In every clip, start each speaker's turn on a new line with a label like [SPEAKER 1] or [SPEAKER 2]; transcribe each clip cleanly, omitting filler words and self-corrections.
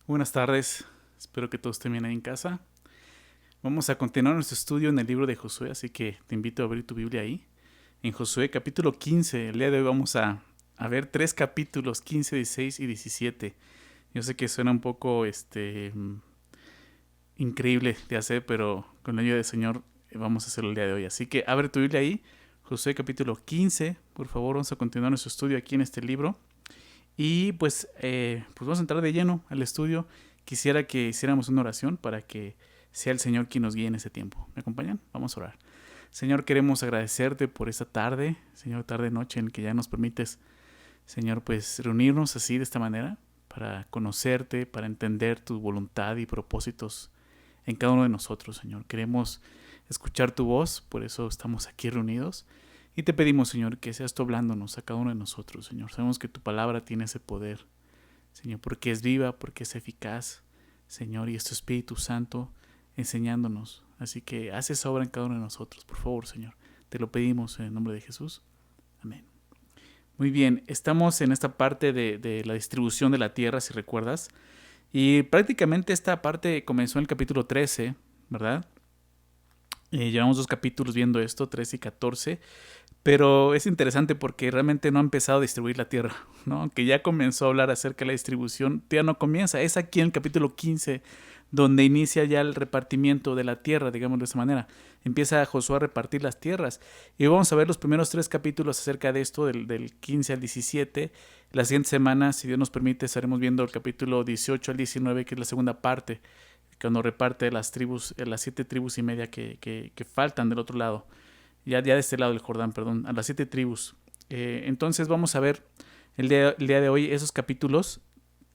[SPEAKER 1] Buenas tardes, espero que todos estén bien ahí en casa. Vamos a continuar nuestro estudio en el libro de Josué, así que te invito a abrir tu Biblia ahí. En Josué capítulo 15, el día de hoy vamos a ver tres capítulos, 15, 16 y 17. Yo sé que suena un poco increíble de hacer, pero con la ayuda del Señor vamos a hacerlo el día de hoy. Así que abre tu Biblia ahí, Josué capítulo 15, por favor, vamos a continuar nuestro estudio aquí en este libro. Y pues vamos a entrar de lleno al estudio. Quisiera que hiciéramos una oración para que sea el Señor quien nos guíe en ese tiempo. ¿Me acompañan? Vamos a orar. Señor, queremos agradecerte por esta tarde, Señor, tarde noche en que ya nos permites, Señor, pues reunirnos así de esta manera para conocerte, para entender tu voluntad y propósitos en cada uno de nosotros, Señor. Queremos escuchar tu voz, por eso estamos aquí reunidos. Y te pedimos, Señor, que seas tú hablándonos a cada uno de nosotros, Señor. Sabemos que tu palabra tiene ese poder, Señor, porque es viva, porque es eficaz, Señor, y es tu Espíritu Santo enseñándonos. Así que haz esa obra en cada uno de nosotros, por favor, Señor. Te lo pedimos en el nombre de Jesús. Amén. Muy bien, estamos en esta parte de la distribución de la tierra, si recuerdas. Y prácticamente esta parte comenzó en el capítulo 13, ¿verdad? Llevamos dos capítulos viendo esto, 13 y 14. Pero es interesante porque realmente no ha empezado a distribuir la tierra, ¿no? Aunque ya comenzó a hablar acerca de la distribución, ya no comienza. Es aquí en el capítulo 15 donde inicia ya el repartimiento de la tierra, digamos de esa manera. Empieza Josué a repartir las tierras. Y vamos a ver los primeros tres capítulos acerca de esto, del 15 al 17. La siguiente semana, si Dios nos permite, estaremos viendo el capítulo 18 al 19, que es la segunda parte, cuando reparte las tribus, las 7 tribus y media que faltan del otro lado. Ya de este lado del Jordán, perdón, a las 7 tribus. Entonces vamos a ver el día de hoy esos capítulos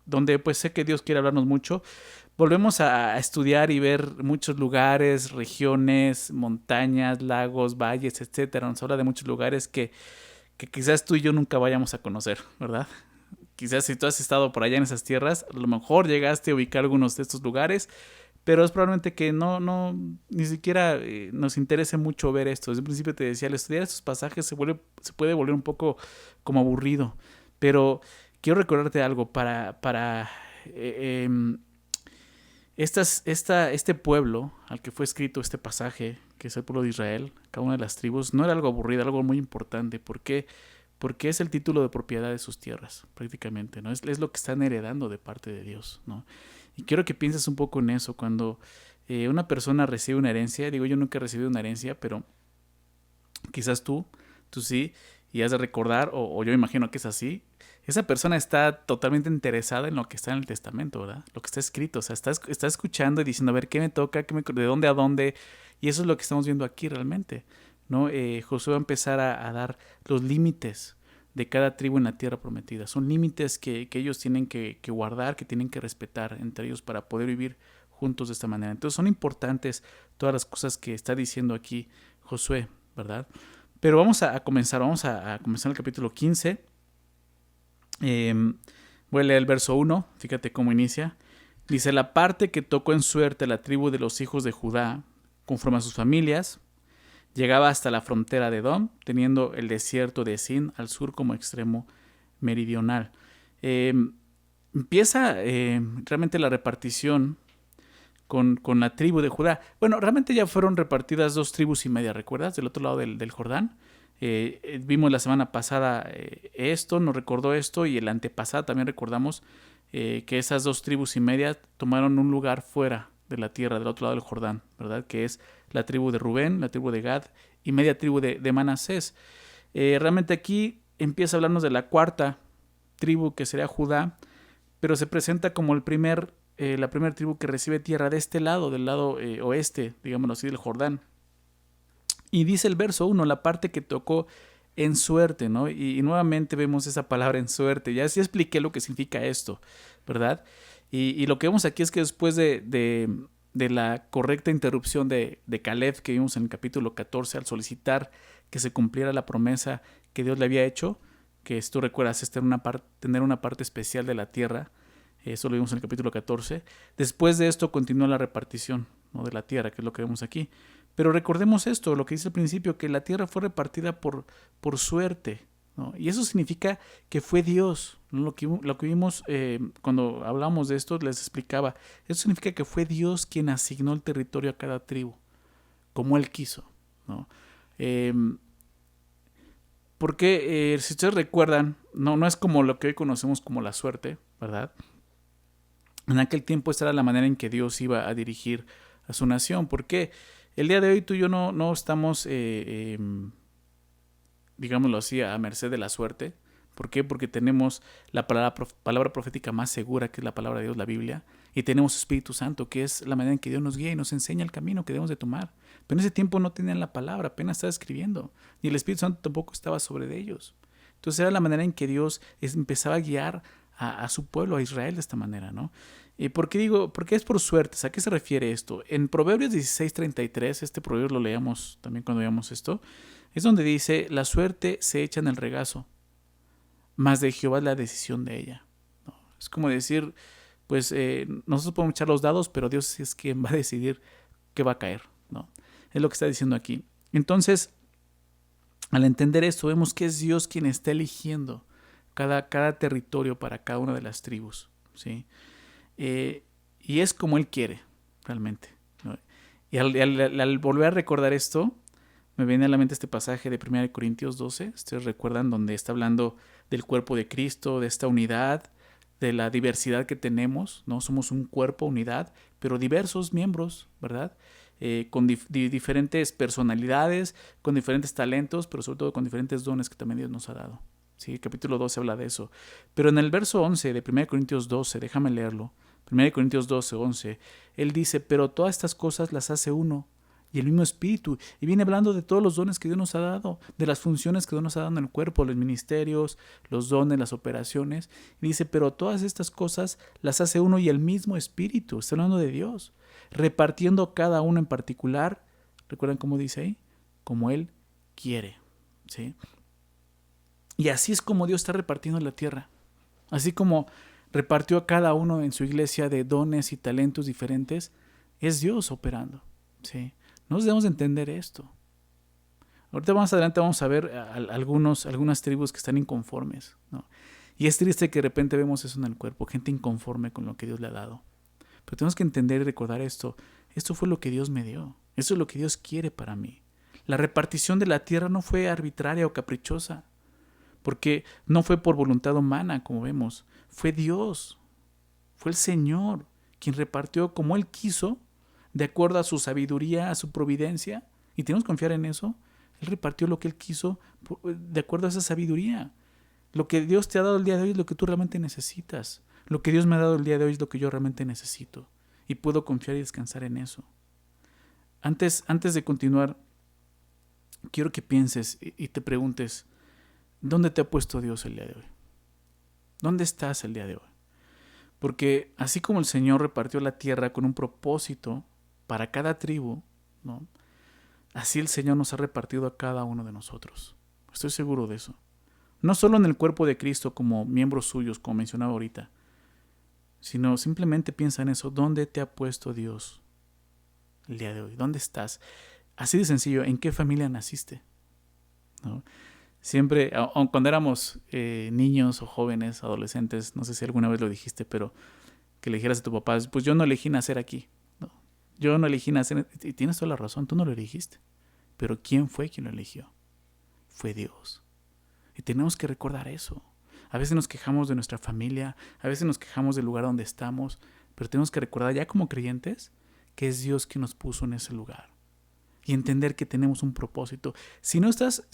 [SPEAKER 1] donde pues sé que Dios quiere hablarnos mucho. Volvemos a estudiar y ver muchos lugares, regiones, montañas, lagos, valles, etcétera. Nos habla de muchos lugares que quizás tú y yo nunca vayamos a conocer, ¿verdad? Quizás si tú has estado por allá en esas tierras, a lo mejor llegaste a ubicar algunos de estos lugares, pero es probablemente que ni siquiera nos interese mucho ver esto. Desde el principio te decía, al estudiar estos pasajes se puede volver un poco como aburrido, pero quiero recordarte algo para este pueblo al que fue escrito este pasaje, que es el pueblo de Israel, cada una de las tribus, no era algo aburrido, era algo muy importante. ¿Por qué? Porque es el título de propiedad de sus tierras, prácticamente, ¿no? Es lo que están heredando de parte de Dios, ¿no? Y quiero que pienses un poco en eso. Cuando una persona recibe una herencia, digo, yo nunca he recibido una herencia, pero quizás tú sí, y has de recordar, o yo imagino que es así, esa persona está totalmente interesada en lo que está en el testamento, ¿verdad? Lo que está escrito, o sea, está escuchando y diciendo, a ver, ¿qué me toca? ¿De dónde a dónde? Y eso es lo que estamos viendo aquí realmente, ¿no? Josué va a empezar a dar los límites de cada tribu en la tierra prometida. Son límites que ellos tienen que guardar, que tienen que respetar entre ellos para poder vivir juntos de esta manera. Entonces son importantes todas las cosas que está diciendo aquí Josué, ¿verdad? Pero vamos a comenzar el capítulo 15. Voy a leer el verso 1, fíjate cómo inicia. Dice, la parte que tocó en suerte la tribu de los hijos de Judá, conforme a sus familias, llegaba hasta la frontera de Edom, teniendo el desierto de Sin al sur como extremo meridional. Empieza realmente la repartición con la tribu de Judá. Bueno, realmente ya fueron repartidas 2 tribus y media, ¿recuerdas? Del otro lado del Jordán. Vimos la semana pasada esto, nos recordó esto, y el antepasado también recordamos que esas 2 tribus y media tomaron un lugar fuera de la tierra, del otro lado del Jordán, ¿verdad? Que es la tribu de Rubén, la tribu de Gad y media tribu de Manasés. Realmente aquí empieza a hablarnos de la cuarta tribu, que sería Judá, pero se presenta como la primera tribu que recibe tierra de este lado, del lado oeste, digámoslo así, del Jordán. Y dice el verso 1, la parte que tocó en suerte, ¿no? Y nuevamente vemos esa palabra en suerte. Ya expliqué lo que significa esto, ¿verdad? Y lo que vemos aquí es que después de la correcta interrupción de Caleb que vimos en el capítulo 14, al solicitar que se cumpliera la promesa que Dios le había hecho, que si tú recuerdas es tener una parte especial de la tierra, eso lo vimos en el capítulo 14. Después de esto continúa la repartición, ¿no?, de la tierra, que es lo que vemos aquí. Pero recordemos esto, lo que dice al principio, que la tierra fue repartida por suerte, ¿no? Y eso significa que fue Dios, ¿no? Lo que vimos cuando hablamos de esto, les explicaba. Eso significa que fue Dios quien asignó el territorio a cada tribu, como Él quiso, ¿no? Eh, Porque si ustedes recuerdan, no es como lo que hoy conocemos como la suerte, ¿verdad? En aquel tiempo esta era la manera en que Dios iba a dirigir a su nación. Porque el día de hoy tú y yo no estamos, digámoslo así, a merced de la suerte. ¿Por qué? Porque tenemos la palabra profética más segura, que es la palabra de Dios, la Biblia, y tenemos Espíritu Santo, que es la manera en que Dios nos guía y nos enseña el camino que debemos de tomar. Pero en ese tiempo no tenían la palabra, apenas estaba escribiendo, y el Espíritu Santo tampoco estaba sobre ellos. Entonces era la manera en que Dios empezaba a guiar a su pueblo, a Israel, de esta manera, ¿no? ¿Por qué digo? Porque es por suertes. ¿A qué se refiere esto? En Proverbios 16:33, este proverbio lo leíamos también cuando veíamos esto, es donde dice: la suerte se echa en el regazo, mas de Jehová es la decisión de ella, ¿no? Es como decir, pues nosotros podemos echar los dados, pero Dios es quien va a decidir qué va a caer, ¿no? Es lo que está diciendo aquí. Entonces, al entender esto, vemos que es Dios quien está eligiendo cada territorio para cada una de las tribus, ¿sí? Y es como Él quiere, realmente, ¿no? Y al volver a recordar esto, me viene a la mente este pasaje de 1 Corintios 12. Ustedes recuerdan, donde está hablando del cuerpo de Cristo, de esta unidad, de la diversidad que tenemos, ¿no? Somos un cuerpo, unidad, pero diversos miembros, ¿verdad? Con diferentes personalidades, con diferentes talentos, pero sobre todo con diferentes dones que también Dios nos ha dado. Sí, el capítulo 12 habla de eso. Pero en el verso 11 de 1 Corintios 12, déjame leerlo. 1 Corintios 12, 11, él dice: pero todas estas cosas las hace uno, y el mismo Espíritu. Y viene hablando de todos los dones que Dios nos ha dado, de las funciones que Dios nos ha dado en el cuerpo, los ministerios, los dones, las operaciones. Y dice: pero todas estas cosas las hace uno y el mismo Espíritu. Está hablando de Dios, repartiendo cada uno en particular. ¿Recuerdan cómo dice ahí? Como Él quiere, ¿sí? Y así es como Dios está repartiendo la tierra. Así como repartió a cada uno en su iglesia de dones y talentos diferentes, es Dios operando, ¿sí? Nos debemos de entender esto. Ahorita más adelante vamos a ver algunas tribus que están inconformes, ¿no? Y es triste que de repente vemos eso en el cuerpo, gente inconforme con lo que Dios le ha dado. Pero tenemos que entender y recordar esto. Esto fue lo que Dios me dio. Esto es lo que Dios quiere para mí. La repartición de la tierra no fue arbitraria o caprichosa, porque no fue por voluntad humana, como vemos. Fue Dios, fue el Señor quien repartió como Él quiso, de acuerdo a su sabiduría, a su providencia, y tenemos que confiar en eso. Él repartió lo que Él quiso de acuerdo a esa sabiduría. Lo que Dios te ha dado el día de hoy es lo que tú realmente necesitas. Lo que Dios me ha dado el día de hoy es lo que yo realmente necesito. Y puedo confiar y descansar en eso. Antes de continuar, quiero que pienses y te preguntes: ¿dónde te ha puesto Dios el día de hoy? ¿Dónde estás el día de hoy? Porque así como el Señor repartió la tierra con un propósito para cada tribu, ¿no? Así el Señor nos ha repartido a cada uno de nosotros. Estoy seguro de eso. No solo en el cuerpo de Cristo como miembros suyos, como mencionaba ahorita, sino simplemente piensa en eso. ¿Dónde te ha puesto Dios el día de hoy? ¿Dónde estás? Así de sencillo, ¿en qué familia naciste? ¿No? Siempre, cuando éramos niños o jóvenes, adolescentes, no sé si alguna vez lo dijiste, pero que le dijeras a tu papá: pues yo no elegí nacer aquí, ¿no? Yo no elegí nacer, y tienes toda la razón, tú no lo elegiste, pero ¿quién fue quien lo eligió? Fue Dios. Y tenemos que recordar eso. A veces nos quejamos de nuestra familia, a veces nos quejamos del lugar donde estamos, pero tenemos que recordar ya como creyentes que es Dios quien nos puso en ese lugar. Y entender que tenemos un propósito. Si no estás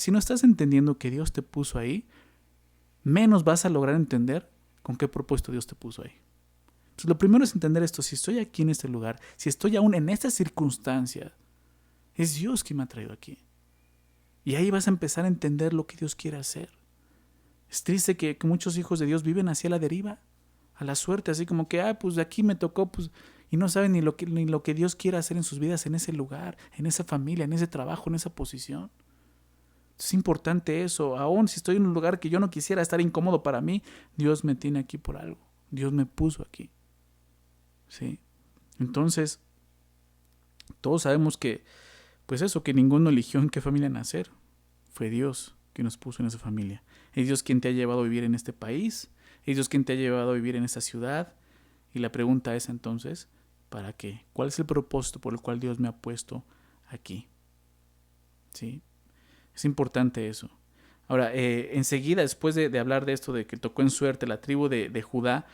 [SPEAKER 1] entendiendo que Dios te puso ahí, menos vas a lograr entender con qué propósito Dios te puso ahí. Entonces, lo primero es entender esto: si estoy aquí en este lugar, si estoy aún en esta circunstancia, es Dios quien me ha traído aquí. Y ahí vas a empezar a entender lo que Dios quiere hacer. Es triste que muchos hijos de Dios viven hacia la deriva, a la suerte, así como que, pues de aquí me tocó, pues, y no saben ni lo que Dios quiere hacer en sus vidas, en ese lugar, en esa familia, en ese trabajo, en esa posición. Es importante eso. Aún si estoy en un lugar que yo no quisiera estar incómodo para mí, Dios me tiene aquí por algo. Dios me puso aquí, ¿sí? Entonces, todos sabemos que, pues eso, que ninguno eligió en qué familia nacer. Fue Dios que nos puso en esa familia. Es Dios quien te ha llevado a vivir en este país. Es Dios quien te ha llevado a vivir en esta ciudad. Y la pregunta es entonces, ¿para qué? ¿Cuál es el propósito por el cual Dios me ha puesto aquí? ¿Sí? Es importante eso. Ahora, enseguida, después de hablar de esto, de que tocó en suerte la tribu de Judá,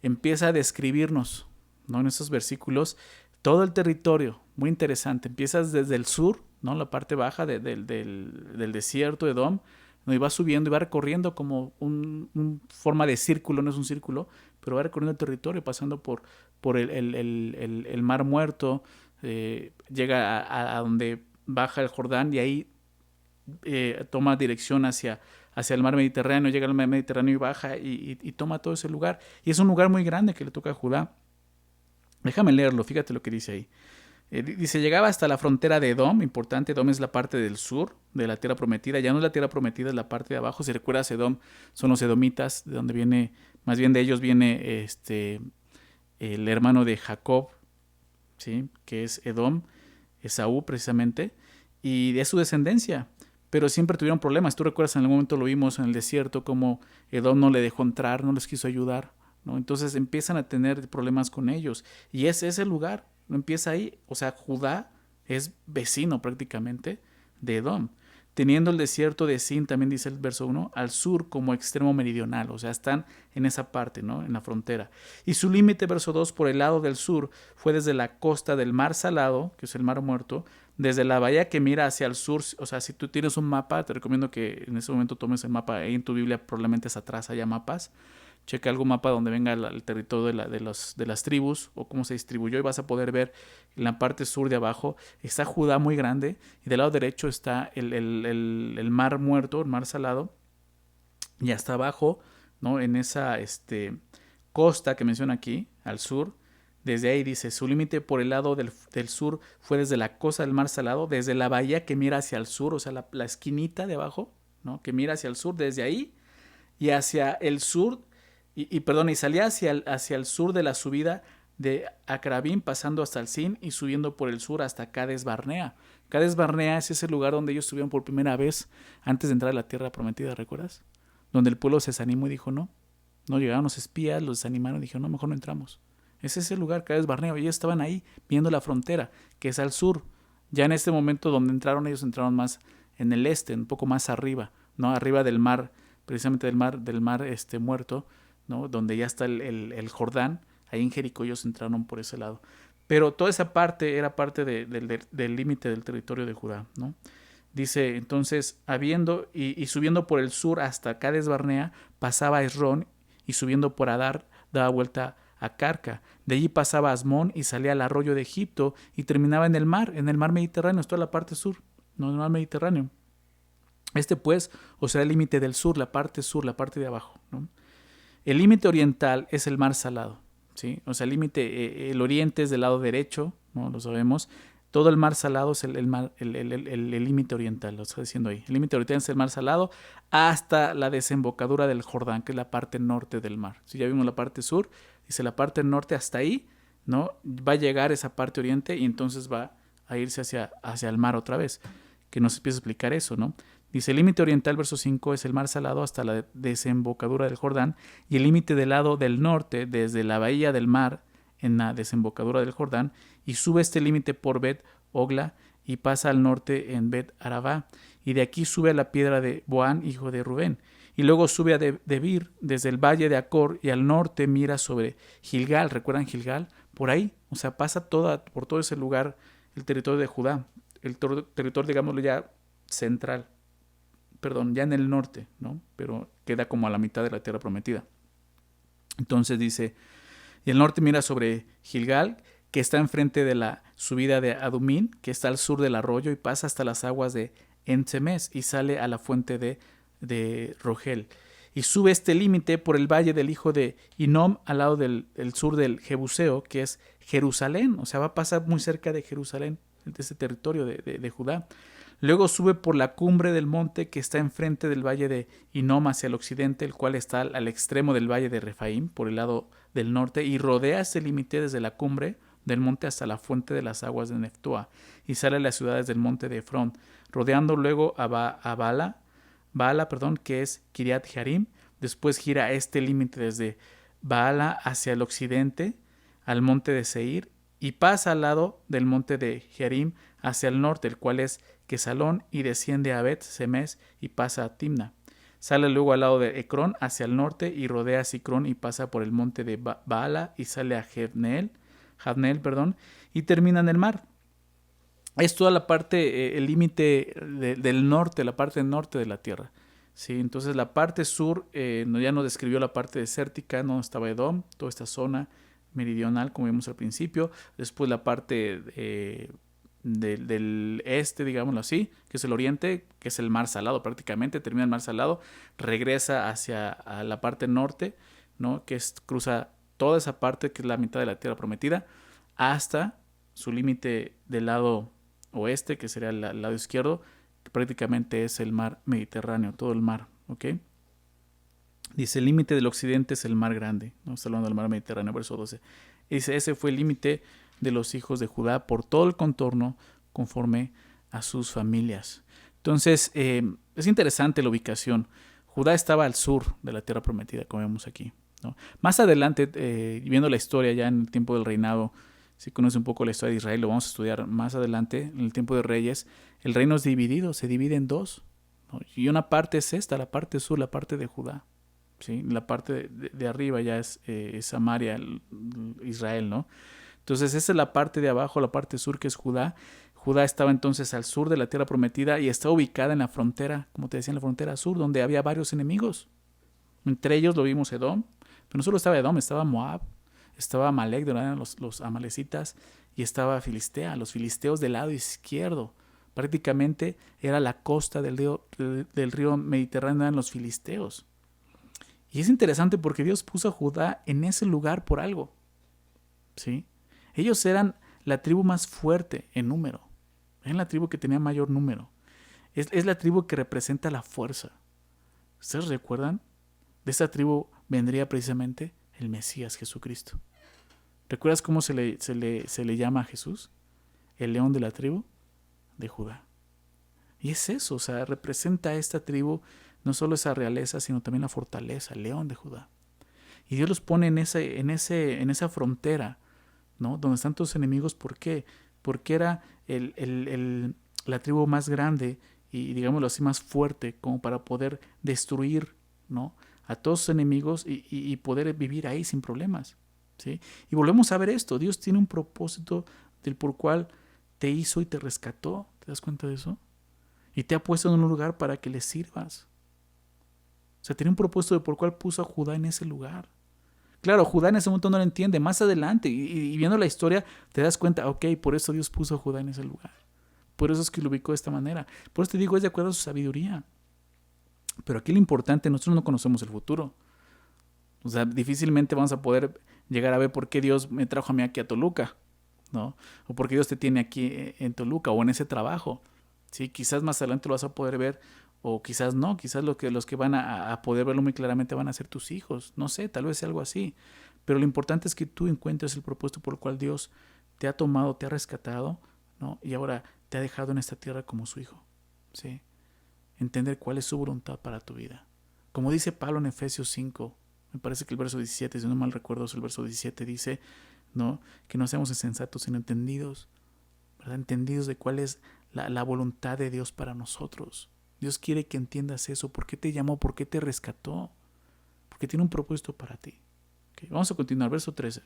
[SPEAKER 1] empieza a describirnos, ¿no? En esos versículos, todo el territorio, muy interesante. Empiezas desde el sur, ¿no? La parte baja del desierto de Edom, ¿no? Y va subiendo y va recorriendo como un forma de círculo, no es un círculo, pero va recorriendo el territorio, pasando por el Mar Muerto, llega a donde baja el Jordán y ahí toma dirección hacia el mar Mediterráneo, llega al mar Mediterráneo y baja y toma todo ese lugar. Y es un lugar muy grande que le toca a Judá. Déjame leerlo, fíjate lo que dice ahí. Dice, llegaba hasta la frontera de Edom, importante, Edom es la parte del sur de la tierra prometida, ya no es la tierra prometida, es la parte de abajo. Si recuerdas, Edom son los edomitas, de donde viene, más bien de ellos viene el hermano de Jacob, ¿sí? Que es Edom, Esaú precisamente, y de su descendencia. Pero siempre tuvieron problemas. Tú recuerdas, en algún momento lo vimos en el desierto, como Edom no le dejó entrar, no les quiso ayudar, ¿no? Entonces empiezan a tener problemas con ellos. Y ese es el lugar, no empieza ahí. O sea, Judá es vecino prácticamente de Edom. Teniendo el desierto de Sin, también dice el verso 1, al sur como extremo meridional. O sea, están en esa parte, ¿no? En la frontera. Y su límite, verso 2, por el lado del sur, fue desde la costa del mar Salado, que es el mar Muerto, desde la bahía que mira hacia el sur. O sea, si tú tienes un mapa, te recomiendo que en ese momento tomes el mapa. Ahí en tu Biblia probablemente atrás haya mapas. Checa algún mapa donde venga el territorio de las tribus o cómo se distribuyó, y vas a poder ver en la parte sur de abajo está Judá muy grande, y del lado derecho está el mar Muerto, el mar Salado, y hasta abajo, ¿no? En esa costa que menciona aquí, al sur, desde ahí dice, su límite por el lado del sur fue desde la costa del mar Salado, desde la bahía que mira hacia el sur, o sea, la esquinita de abajo, ¿no? Que mira hacia el sur, desde ahí, y hacia el sur, y salía hacia el sur de la subida de Acrabín, pasando hasta el Sin y subiendo por el sur hasta Cades Barnea. Cades Barnea es ese lugar donde ellos estuvieron por primera vez antes de entrar a la tierra prometida, ¿recuerdas? Donde el pueblo se desanimó y dijo no. No llegaron los espías, los desanimaron y dijeron no, mejor no entramos. Es ese lugar, Cades Barnea. Ellos estaban ahí viendo la frontera, que es al sur. Ya en este momento donde entraron, ellos entraron más en el este, un poco más arriba, ¿no? Arriba del mar, precisamente del mar Muerto, ¿no? Donde ya está el Jordán. Ahí en Jericó ellos entraron por ese lado. Pero toda esa parte era parte del límite del territorio de Judá, ¿no? Dice, entonces, habiendo y subiendo por el sur hasta Cades Barnea, pasaba a Esrón, y subiendo por Adar, daba vuelta a Carca. De allí pasaba a Asmón y salía al arroyo de Egipto y terminaba en el mar Mediterráneo, es toda la parte sur, no, el mar Mediterráneo. Pues, o sea, el límite del sur, la parte de abajo, ¿no? El límite oriental es el mar Salado, ¿sí? O sea, el oriente es del lado derecho, ¿no? Lo sabemos. Todo el mar Salado es el límite oriental, lo está diciendo ahí. El límite oriental es el mar Salado hasta la desembocadura del Jordán, que es la parte norte del mar. Si ya vimos la parte sur, dice la parte norte hasta ahí, ¿no? Va a llegar esa parte oriente y entonces va a irse hacia el mar otra vez. Que nos empieza a explicar eso, ¿no? Dice, el límite oriental, verso 5, es el mar Salado hasta la desembocadura del Jordán, y el límite del lado del norte, desde la bahía del mar, en la desembocadura del Jordán, y sube este límite por Bet Ogla, y pasa al norte en Bet Arabá, y de aquí sube a la piedra de Boán, hijo de Rubén, y luego sube a Debir, desde el valle de Acor, y al norte mira sobre Gilgal. ¿Recuerdan Gilgal? Por ahí, o sea, pasa por todo ese lugar, el territorio de Judá, el territorio, digámoslo ya, central. Perdón, ya en el norte, ¿no? Pero queda como a la mitad de la tierra prometida. Entonces dice, y el norte mira sobre Gilgal, que está enfrente de la subida de Adumín, que está al sur del arroyo, y pasa hasta las aguas de Ensemes, y sale a la fuente de Rogel. Y sube este límite por el valle del hijo de Hinnom, al lado del sur del Jebuseo, que es Jerusalén. O sea, va a pasar muy cerca de Jerusalén, de ese territorio de Judá. Luego sube por la cumbre del monte que está enfrente del valle de Hinnom hacia el occidente, el cual está al extremo del valle de Refaim, por el lado del norte, y rodea este límite desde la cumbre del monte hasta la fuente de las aguas de Neftoa, y sale a las ciudades del monte de Efrón, rodeando luego a Bala, Baala, perdón, que es Kiriat Jearim. Después gira este límite desde Baala hacia el occidente, al monte de Seir, y pasa al lado del monte de Jearim hacia el norte, el cual es Quesalón, y desciende a Bet Semes y pasa a Timna. Sale luego al lado de Ecrón hacia el norte y rodea a Sicrón y pasa por el monte de Baala y sale a Jabneel, y termina en el mar. Es toda la parte, el límite del norte, la parte norte de la tierra. ¿Sí? Entonces la parte sur ya nos describió la parte desértica, no estaba Edom, toda esta zona meridional, como vimos al principio. Después la parte del este, digámoslo así, que es el oriente, que es el mar salado prácticamente, termina el mar salado, regresa hacia a la parte norte, ¿no? Que cruza toda esa parte, que es la mitad de la tierra prometida, hasta su límite del lado oeste, que sería el lado izquierdo, que prácticamente es el mar Mediterráneo, todo el mar, ¿ok? Dice, el límite del occidente es el mar grande, ¿no? Está hablando del mar Mediterráneo, verso 12. Dice, ese fue el límite de los hijos de Judá por todo el contorno conforme a sus familias. Entonces, es interesante la ubicación. Judá estaba al sur de la tierra prometida, como vemos aquí, ¿no? Más adelante, viendo la historia ya en el tiempo del reinado, si conoce un poco la historia de Israel, lo vamos a estudiar más adelante, en el tiempo de Reyes, el reino es dividido, se divide en dos, ¿no? Y una parte es esta, la parte sur, la parte de Judá, ¿sí? La parte de arriba ya es Samaria, Israel, ¿no? Entonces esa es la parte de abajo, la parte sur, que es Judá. Judá estaba entonces al sur de la tierra prometida y está ubicada en la frontera, como te decía, en la frontera sur, donde había varios enemigos. Entre ellos lo vimos Edom, pero no solo estaba Edom, estaba Moab, estaba Amalek, donde eran los amalecitas, y estaba Filistea, los filisteos del lado izquierdo. Prácticamente era la costa del río Mediterráneo, eran los filisteos. Y es interesante porque Dios puso a Judá en ese lugar por algo, ¿sí? Ellos eran la tribu más fuerte en número. Eran la tribu que tenía mayor número. Es la tribu que representa la fuerza. ¿Ustedes recuerdan? De esa tribu vendría precisamente el Mesías, Jesucristo. ¿Recuerdas cómo se le llama a Jesús? El león de la tribu de Judá. Y es eso, o sea, representa a esta tribu no solo esa realeza, sino también la fortaleza, el león de Judá. Y Dios los pone en esa frontera, ¿no? Donde están tus enemigos. ¿Por qué? Porque era la tribu más grande y, digámoslo así, más fuerte, como para poder destruir, ¿no?, a todos sus enemigos y poder vivir ahí sin problemas, ¿sí? Y volvemos a ver esto. Dios tiene un propósito del por cual te hizo y te rescató. ¿Te das cuenta de eso? Y te ha puesto en un lugar para que le sirvas. O sea, tiene un propósito de por cual puso a Judá en ese lugar. Claro, Judá en ese momento no lo entiende. Más adelante, y viendo la historia, te das cuenta, ok, por eso Dios puso a Judá en ese lugar. Por eso es que lo ubicó de esta manera. Por eso te digo, es de acuerdo a su sabiduría. Pero aquí lo importante, nosotros no conocemos el futuro. O sea, difícilmente vamos a poder llegar a ver por qué Dios me trajo a mí aquí a Toluca, ¿no? O por qué Dios te tiene aquí en Toluca o en ese trabajo, ¿sí? Quizás más adelante lo vas a poder ver, o quizás no. Quizás los que van a poder verlo muy claramente van a ser tus hijos. No sé, tal vez sea algo así. Pero lo importante es que tú encuentres el propósito por el cual Dios te ha tomado, te ha rescatado, ¿no? Y ahora te ha dejado en esta tierra como su hijo, ¿sí? Entender cuál es su voluntad para tu vida. Como dice Pablo en Efesios 5, me parece que el verso 17, si no mal recuerdo, es el verso 17, dice, ¿no?, que no seamos insensatos, sino entendidos, ¿verdad? Entendidos de cuál es la voluntad de Dios para nosotros. Dios quiere que entiendas eso. ¿Por qué te llamó? ¿Por qué te rescató? Porque tiene un propósito para ti. ¿Okay? Vamos a continuar, verso 13.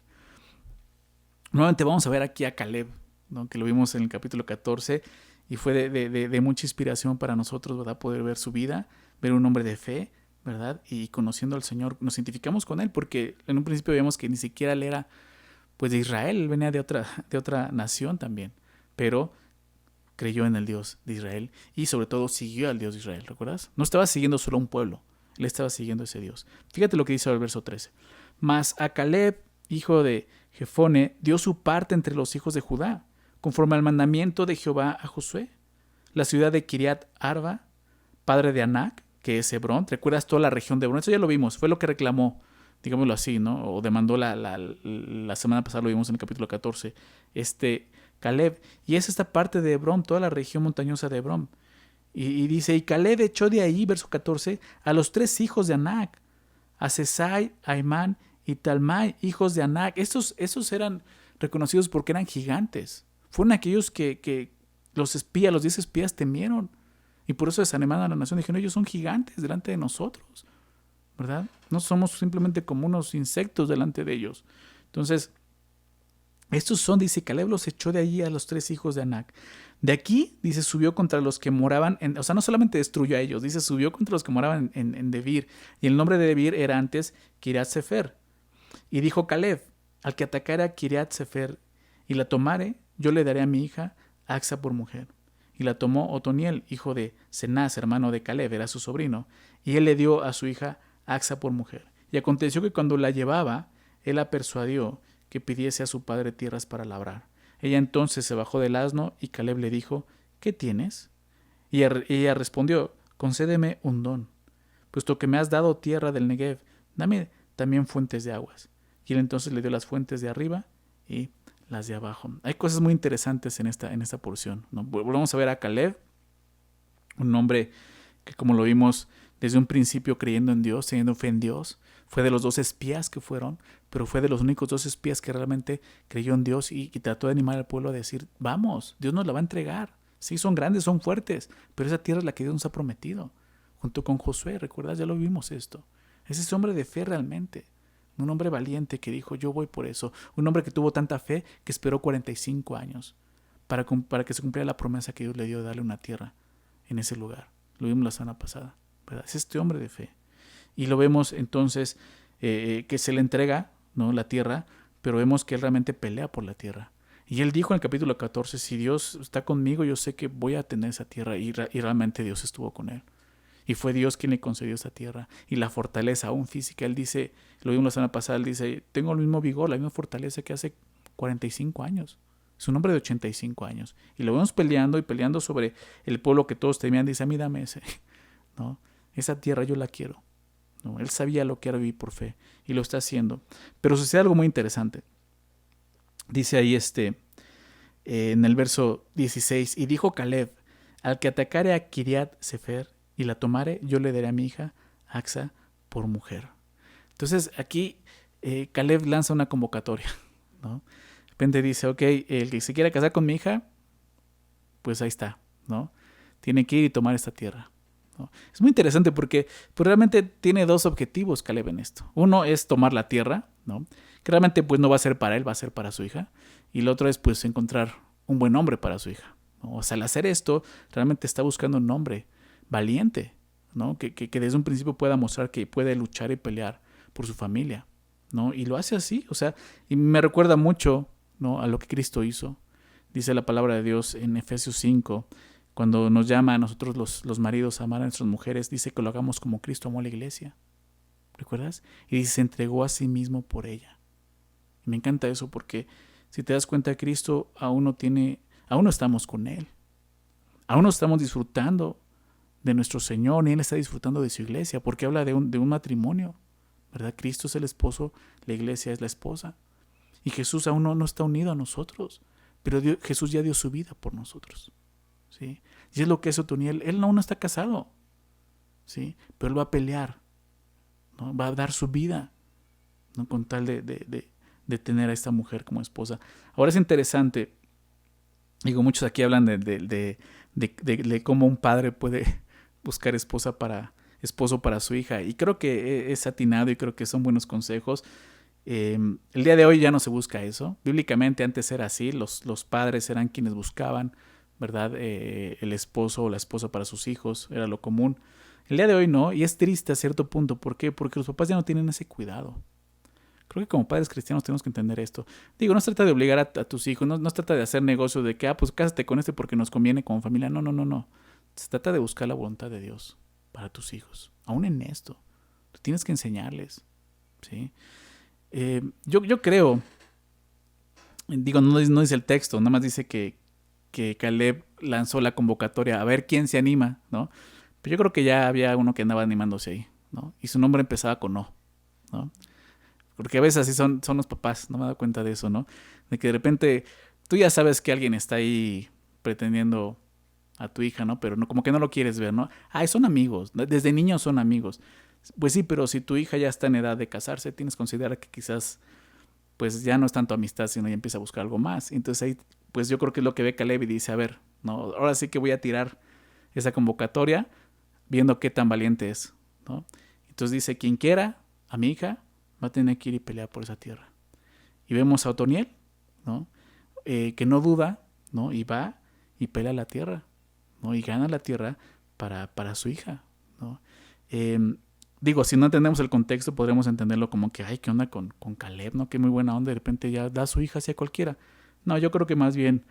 [SPEAKER 1] Nuevamente vamos a ver aquí a Caleb, ¿no?, que lo vimos en el capítulo 14, y fue de mucha inspiración para nosotros, ¿verdad?, poder ver su vida, ver un hombre de fe, ¿verdad? Y conociendo al Señor, nos identificamos con él, porque en un principio vemos que ni siquiera él era, pues, de Israel, él venía de otra nación también, pero creyó en el Dios de Israel y sobre todo siguió al Dios de Israel, ¿recuerdas? No estaba siguiendo solo a un pueblo, él estaba siguiendo a ese Dios. Fíjate lo que dice el verso 13. Mas a Caleb, hijo de Jefone, dio su parte entre los hijos de Judá, conforme al mandamiento de Jehová a Josué. La ciudad de Kiriat Arba, padre de Anac, que es Hebrón. ¿Recuerdas toda la región de Hebrón? Eso ya lo vimos, fue lo que reclamó, digámoslo así, ¿no? O demandó la semana pasada, lo vimos en el capítulo 14, Caleb. Y es esta parte de Hebrón, toda la región montañosa de Hebrón. Y dice, y Caleb echó de ahí, verso 14, a los 3 hijos de Anac, a Sesai, a Aimán y Talmai, hijos de Anac. Esos eran reconocidos porque eran gigantes. Fueron aquellos que los 10 espías temieron. Y por eso desanimaron a la nación. Dijeron, ellos son gigantes delante de nosotros, ¿verdad? No somos simplemente como unos insectos delante de ellos. Entonces, estos son, dice, Caleb los echó de allí a los 3 hijos de Anac. De aquí, dice, subió contra los que moraban, o sea, no solamente destruyó a ellos, dice, subió contra los que moraban en Debir. Y el nombre de Debir era antes Kiriat Sefer. Y dijo Caleb, al que atacara a Kiriat Sefer y la tomare, yo le daré a mi hija Axa por mujer. Y la tomó Otoniel, hijo de Cenaz, hermano de Caleb, era su sobrino, y él le dio a su hija Axa por mujer. Y aconteció que cuando la llevaba, él la persuadió que pidiese a su padre tierras para labrar. Ella entonces se bajó del asno y Caleb le dijo, ¿qué tienes? Y ella respondió, concédeme un don, puesto que me has dado tierra del Negev, dame también fuentes de aguas. Y él entonces le dio las fuentes de arriba y las de abajo. Hay cosas muy interesantes en esta porción, ¿no? Volvemos a ver a Caleb, un hombre que, como lo vimos desde un principio, creyendo en Dios, teniendo fe en Dios. Fue de los 2 espías que fueron, pero fue de los únicos 2 espías que realmente creyó en Dios y trató de animar al pueblo a decir, vamos, Dios nos la va a entregar. Sí, son grandes, son fuertes, pero esa tierra es la que Dios nos ha prometido. Junto con Josué, ¿recuerdas? Ya lo vimos esto. Es ese hombre de fe realmente. Un hombre valiente que dijo, yo voy por eso. Un hombre que tuvo tanta fe que esperó 45 años para que se cumpliera la promesa que Dios le dio de darle una tierra en ese lugar. Lo vimos la semana pasada, ¿verdad? Es este hombre de fe. Y lo vemos entonces que se le entrega, ¿no?, la tierra, pero vemos que él realmente pelea por la tierra. Y él dijo en el capítulo 14, si Dios está conmigo, yo sé que voy a tener esa tierra. Y realmente Dios estuvo con él. Y fue Dios quien le concedió esa tierra. Y la fortaleza aún física. Él dice, lo vimos la semana pasada, él dice, tengo el mismo vigor, la misma fortaleza que hace 45 años. Es un hombre de 85 años. Y lo vemos peleando y peleando sobre el pueblo que todos temían. Dice, a mí dame ese, ¿no? Esa tierra yo la quiero. ¿No? Él sabía lo que era vivir por fe y lo está haciendo. Pero sucede algo muy interesante. Dice ahí en el verso 16, y dijo Caleb, al que atacare a Kiriat Sefer y la tomare, yo le daré a mi hija Axa por mujer. Entonces aquí Caleb lanza una convocatoria, ¿no? De repente dice, ok, el que se quiera casar con mi hija, pues ahí está, ¿no? Tiene que ir y tomar esta tierra, ¿no? Es muy interesante porque pues, realmente tiene 2 objetivos Caleb en esto. Uno es tomar la tierra, ¿no?, que realmente pues no va a ser para él, va a ser para su hija. Y el otro es pues encontrar un buen hombre para su hija, ¿no? O sea, al hacer esto realmente está buscando un hombre valiente, ¿no?, que desde un principio pueda mostrar que puede luchar y pelear por su familia, ¿no? Y lo hace así, o sea, y me recuerda mucho, ¿no?, a lo que Cristo hizo. Dice la palabra de Dios en Efesios 5, cuando nos llama a nosotros los maridos a amar a nuestras mujeres, dice que lo hagamos como Cristo amó a la iglesia. ¿Recuerdas? Y dice, se entregó a sí mismo por ella. Y me encanta eso porque si te das cuenta, Cristo aún no estamos con Él. Aún no estamos disfrutando de nuestro Señor, ni Él está disfrutando de su iglesia, porque habla de un matrimonio, ¿verdad? Cristo es el esposo, la iglesia es la esposa. Y Jesús aún no está unido a nosotros, pero Jesús ya dio su vida por nosotros, ¿sí? Y es lo que hace Otoniel. Él aún no está casado, ¿sí?, pero Él va a pelear, ¿no?, va a dar su vida, ¿no?, con tal de tener a esta mujer como esposa. Ahora es interesante, digo, muchos aquí hablan de cómo un padre puede buscar esposo para su hija, y creo que es atinado y creo que son buenos consejos. El día de hoy ya no se busca eso. Bíblicamente antes era así, los padres eran quienes buscaban, ¿verdad?, el esposo o la esposa para sus hijos, era lo común. El día de hoy no, y es triste a cierto punto. ¿Por qué? Porque los papás ya no tienen ese cuidado. Creo que como padres cristianos tenemos que entender esto. Digo, no se trata de obligar a tus hijos, no se trata de hacer negocio de que, pues cásate con este porque nos conviene como familia. No. Se trata de buscar la voluntad de Dios para tus hijos. Aún en esto, tú tienes que enseñarles, ¿sí? Yo creo, digo, no dice el texto, nada más dice que Caleb lanzó la convocatoria a ver quién se anima, ¿no? Pero yo creo que ya había uno que andaba animándose ahí, ¿no? Y su nombre empezaba con no, ¿no? Porque a veces así son los papás, no me he dado cuenta de eso, ¿no? De que de repente tú ya sabes que alguien está ahí pretendiendo a tu hija, ¿no? Pero no, como que no lo quieres ver, ¿no? Ay, son amigos, desde niños son amigos. Pues sí, pero si tu hija ya está en edad de casarse, tienes que considerar que quizás pues ya no es tanto amistad, sino ya empieza a buscar algo más. Entonces ahí, pues yo creo que es lo que ve Caleb y dice, a ver, no, ahora sí que voy a tirar esa convocatoria viendo qué tan valiente es, ¿no? Entonces dice, quien quiera a mi hija va a tener que ir y pelear por esa tierra. Y vemos a Otoniel, ¿no? Que no duda, ¿no? Y va y pelea la tierra, ¿no? Y gana la tierra para su hija, ¿no? Eh, Digo, si no entendemos el contexto, podríamos entenderlo como que, ay, ¿qué onda con Caleb, no? Que muy buena onda, de repente ya da a su hija hacia cualquiera. No, yo creo que más bien,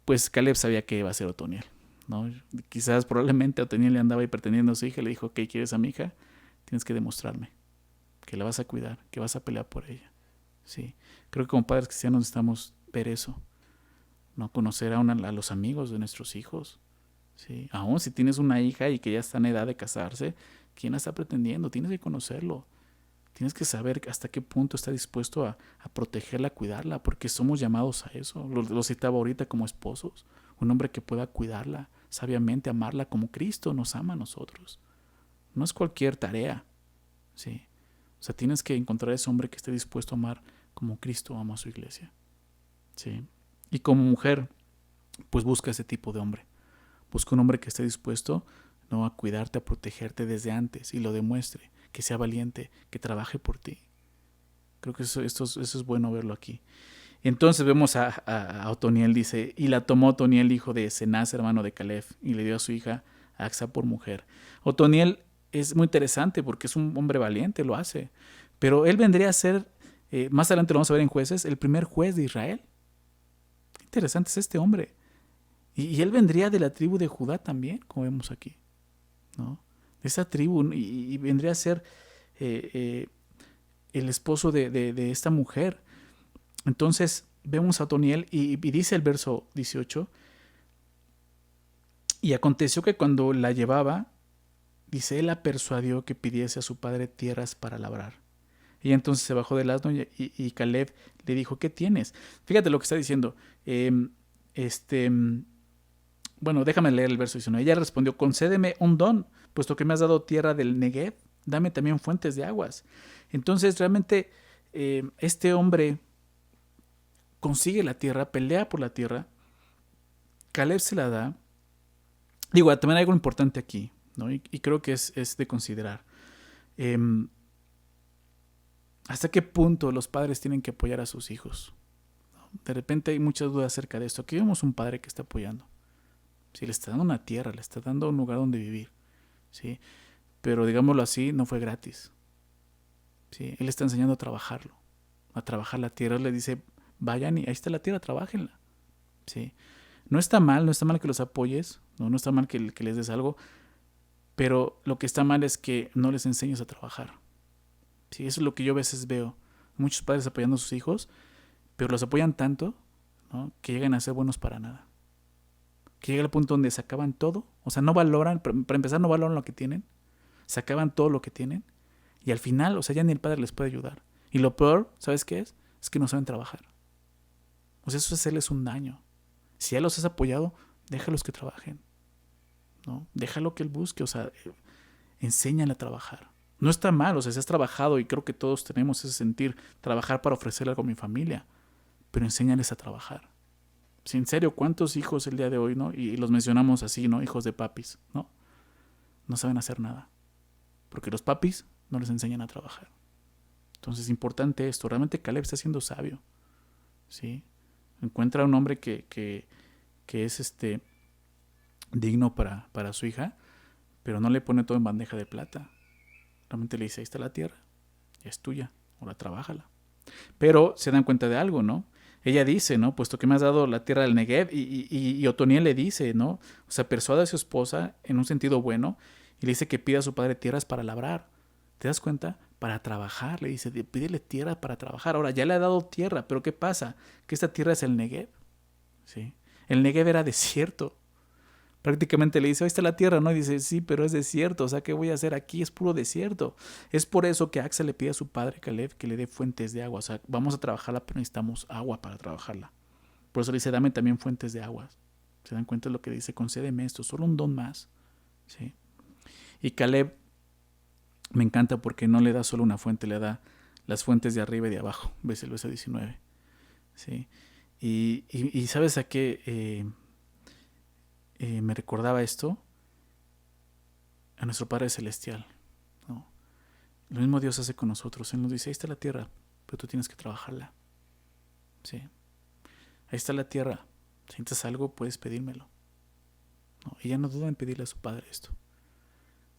[SPEAKER 1] pues Caleb sabía que iba a ser Otoniel, ¿no? Quizás probablemente Otoniel le andaba ahí pretendiendo a su hija y le dijo, ¿qué quieres a mi hija? Tienes que demostrarme que la vas a cuidar, que vas a pelear por ella, ¿sí? Creo que como padres cristianos necesitamos ver eso, ¿no? Conocer a los amigos de nuestros hijos, ¿sí? Aún si tienes una hija y que ya está en edad de casarse, ¿quién la está pretendiendo? Tienes que conocerlo. Tienes que saber hasta qué punto está dispuesto a protegerla, a cuidarla, porque somos llamados a eso. Lo citaba ahorita como esposos. Un hombre que pueda cuidarla sabiamente, amarla como Cristo nos ama a nosotros. No es cualquier tarea, ¿sí? O sea, tienes que encontrar a ese hombre que esté dispuesto a amar como Cristo ama a su iglesia, ¿sí? Y como mujer, pues busca ese tipo de hombre. Busca un hombre que esté dispuesto, ¿no?, a cuidarte, a protegerte desde antes y lo demuestre, que sea valiente, que trabaje por ti. Creo que eso es bueno verlo aquí. Entonces vemos a Otoniel, dice, y la tomó Otoniel, hijo de Cenaz, hermano de Caleb, y le dio a su hija Axa por mujer. Otoniel es muy interesante porque es un hombre valiente, lo hace, pero él vendría a ser, más adelante lo vamos a ver en Jueces, el primer juez de Israel. Qué interesante es este hombre. Y él vendría de la tribu de Judá también, como vemos aquí, ¿no? De esa tribu, y vendría a ser el esposo de esta mujer. Entonces vemos a Otoniel y dice el verso 18, y aconteció que cuando la llevaba, dice, él la persuadió que pidiese a su padre tierras para labrar. Y entonces se bajó del asno y Caleb le dijo, ¿qué tienes? Fíjate lo que está diciendo. Bueno, déjame leer el verso 19. Ella respondió, concédeme un don, puesto que me has dado tierra del Negev, dame también fuentes de aguas. Entonces realmente este hombre consigue la tierra, pelea por la tierra, Caleb se la da. Digo, también hay algo importante aquí, ¿no? Y creo que es de considerar. ¿Hasta qué punto los padres tienen que apoyar a sus hijos? De repente hay muchas dudas acerca de esto. Aquí vemos un padre que está apoyando. Sí, le está dando una tierra, le está dando un lugar donde vivir, ¿sí? Pero digámoslo así, no fue gratis, ¿sí? Él está enseñando a trabajarlo, a trabajar la tierra. Él le dice, vayan y ahí está la tierra, trabájenla, ¿sí? No está mal que los apoyes, no está mal que les des algo, pero lo que está mal es que no les enseñes a trabajar, ¿sí? Eso es lo que yo a veces veo. Muchos padres apoyando a sus hijos, pero los apoyan tanto, ¿no?, que llegan a ser buenos para nada. Que llega al punto donde se acaban todo, o sea, no valoran, para empezar no valoran lo que tienen, se acaban todo lo que tienen, y al final, o sea, ya ni el padre les puede ayudar. Y lo peor, ¿sabes qué es? Es que no saben trabajar. O sea, eso es hacerles un daño. Si ya los has apoyado, déjalos que trabajen, ¿no? Déjalo que él busque, o sea, enséñale a trabajar. No está mal, o sea, si has trabajado, y creo que todos tenemos ese sentir, trabajar para ofrecerle algo a mi familia, pero enséñales a trabajar. Sí, en serio, ¿cuántos hijos el día de hoy, no? Y los mencionamos así, ¿no? Hijos de papis, ¿no? No saben hacer nada. Porque los papis no les enseñan a trabajar. Entonces es importante esto. Realmente Caleb está siendo sabio, ¿sí? Encuentra un hombre que es digno para su hija, pero no le pone todo en bandeja de plata. Realmente le dice, ahí está la tierra, ya es tuya, ahora trabájala. Pero se dan cuenta de algo, ¿no? Ella dice, ¿no? Puesto que me has dado la tierra del Negev, y Otoniel le dice, ¿no? O sea, persuade a su esposa en un sentido bueno y le dice que pida a su padre tierras para labrar. ¿Te das cuenta? Para trabajar. Le dice, pídele tierra para trabajar. Ahora, ya le ha dado tierra, pero ¿qué pasa? Que esta tierra es el Negev, ¿sí? El Negev era desierto. Prácticamente le dice, ahí está la tierra, ¿no? Y dice, sí, pero es desierto, o sea, ¿qué voy a hacer aquí? Es puro desierto. Es por eso que Axa le pide a su padre Caleb que le dé fuentes de agua. O sea, vamos a trabajarla, pero necesitamos agua para trabajarla. Por eso le dice, dame también fuentes de aguas, ¿Se dan cuenta de lo que dice? Concédeme esto, solo un don más. ¿Sí? Y Caleb me encanta porque no le da solo una fuente, le da las fuentes de arriba y de abajo. ¿Ves el verso 19? ¿Sí? Y ¿sabes a qué me recordaba esto? A nuestro Padre Celestial, ¿no? Lo mismo Dios hace con nosotros. Él nos dice, ahí está la tierra, pero tú tienes que trabajarla. ¿Sí? Ahí está la tierra. Si necesitas algo, puedes pedírmelo. ¿No? Ella no duda en pedirle a su Padre esto.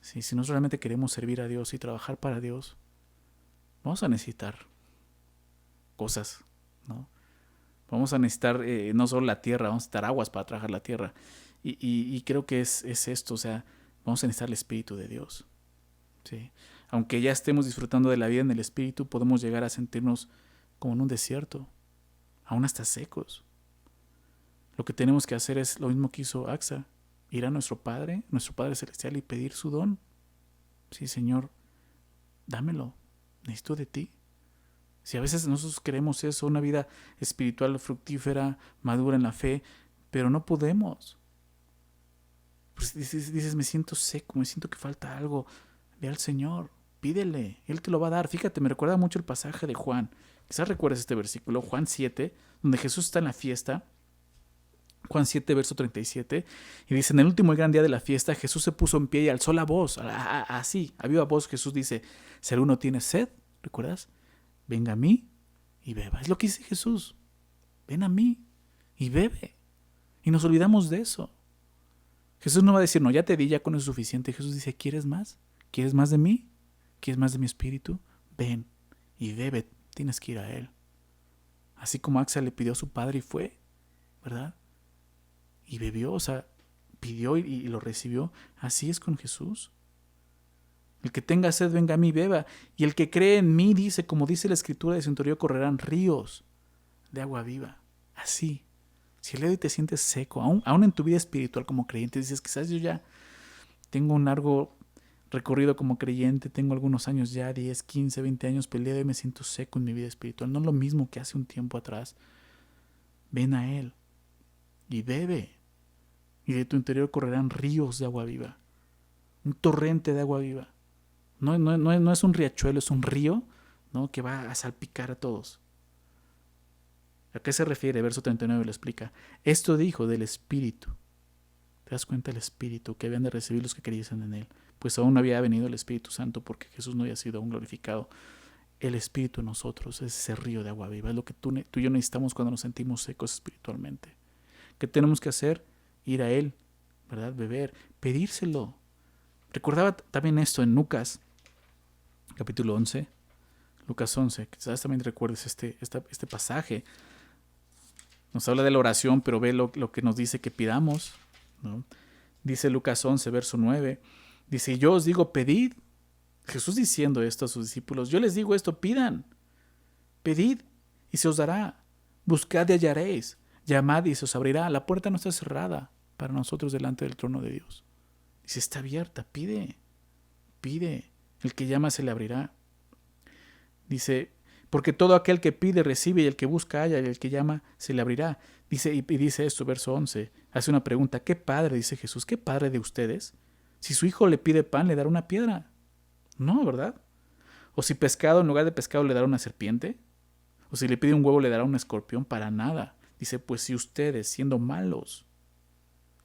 [SPEAKER 1] ¿Sí? Si nosotros realmente queremos servir a Dios y trabajar para Dios, vamos a necesitar cosas, ¿no? Vamos a necesitar no solo la tierra, vamos a necesitar aguas para trabajar la tierra. Y creo que es esto, o sea, vamos a necesitar el Espíritu de Dios. ¿Sí? Aunque ya estemos disfrutando de la vida en el Espíritu, podemos llegar a sentirnos como en un desierto, aún hasta secos. Lo que tenemos que hacer es lo mismo que hizo Axa, ir a nuestro Padre Celestial y pedir su don. Sí, Señor, dámelo, necesito de ti. Si a veces nosotros queremos eso, una vida espiritual fructífera, madura en la fe, pero no podemos. Pues dices, me siento seco, me siento que falta algo. Ve al Señor, pídele, Él te lo va a dar. Fíjate, me recuerda mucho el pasaje de Juan. Quizás recuerdes este versículo, Juan 7, donde Jesús está en la fiesta. Juan 7, verso 37, y dice, en el último y gran día de la fiesta, Jesús se puso en pie y alzó la voz, así, a viva voz. Jesús dice, si alguno tiene sed, ¿recuerdas? Venga a mí y beba. Es lo que dice Jesús, ven a mí y bebe. Y nos olvidamos de eso. Jesús no va a decir, no, ya te di, ya con eso es suficiente. Jesús dice, ¿quieres más? ¿Quieres más de mí? ¿Quieres más de mi espíritu? Ven y bebe, tienes que ir a Él. Así como Axa le pidió a su padre y fue, ¿verdad? Y bebió, o sea, pidió y lo recibió. Así es con Jesús. El que tenga sed, venga a mí y beba. Y el que cree en mí, dice, como dice la Escritura, de su interior correrán ríos de agua viva. Así. Si el día de hoy te sientes seco, aún en tu vida espiritual como creyente, dices, quizás yo ya tengo un largo recorrido como creyente, tengo algunos años ya, 10, 15, 20 años, pero el día de hoy me siento seco en mi vida espiritual. No es lo mismo que hace un tiempo atrás. Ven a Él y bebe. Y de tu interior correrán ríos de agua viva. Un torrente de agua viva. No es un riachuelo, es un río, ¿no?, que va a salpicar a todos. ¿A qué se refiere? Verso 39 lo explica. Esto dijo del Espíritu. ¿Te das cuenta? El Espíritu que habían de recibir los que creyesen en Él. Pues aún no había venido el Espíritu Santo porque Jesús no había sido aún glorificado. El Espíritu en nosotros es ese río de agua viva. Es lo que tú y yo necesitamos cuando nos sentimos secos espiritualmente. ¿Qué tenemos que hacer? Ir a Él, ¿verdad? Beber, pedírselo. Recordaba también esto en Lucas, capítulo 11. Lucas 11, quizás también recuerdes este pasaje. Nos habla de la oración, pero ve lo que nos dice que pidamos, ¿no? Dice Lucas 11, verso 9. Dice, yo os digo, pedid. Jesús diciendo esto a sus discípulos, yo les digo esto, pidan. Pedid y se os dará. Buscad y hallaréis. Llamad y se os abrirá. La puerta no está cerrada para nosotros delante del trono de Dios. Dice, está abierta, pide. Pide. El que llama se le abrirá. Dice, porque todo aquel que pide recibe, y el que busca halla, y el que llama se le abrirá. Dice, y dice esto, verso 11, hace una pregunta, ¿qué padre, dice Jesús, qué padre de ustedes? Si su hijo le pide pan, ¿le dará una piedra? No, ¿verdad? O si pescado, en lugar de pescado, ¿le dará una serpiente? O si le pide un huevo, ¿le dará un escorpión? Para nada. Dice, pues si ustedes, siendo malos,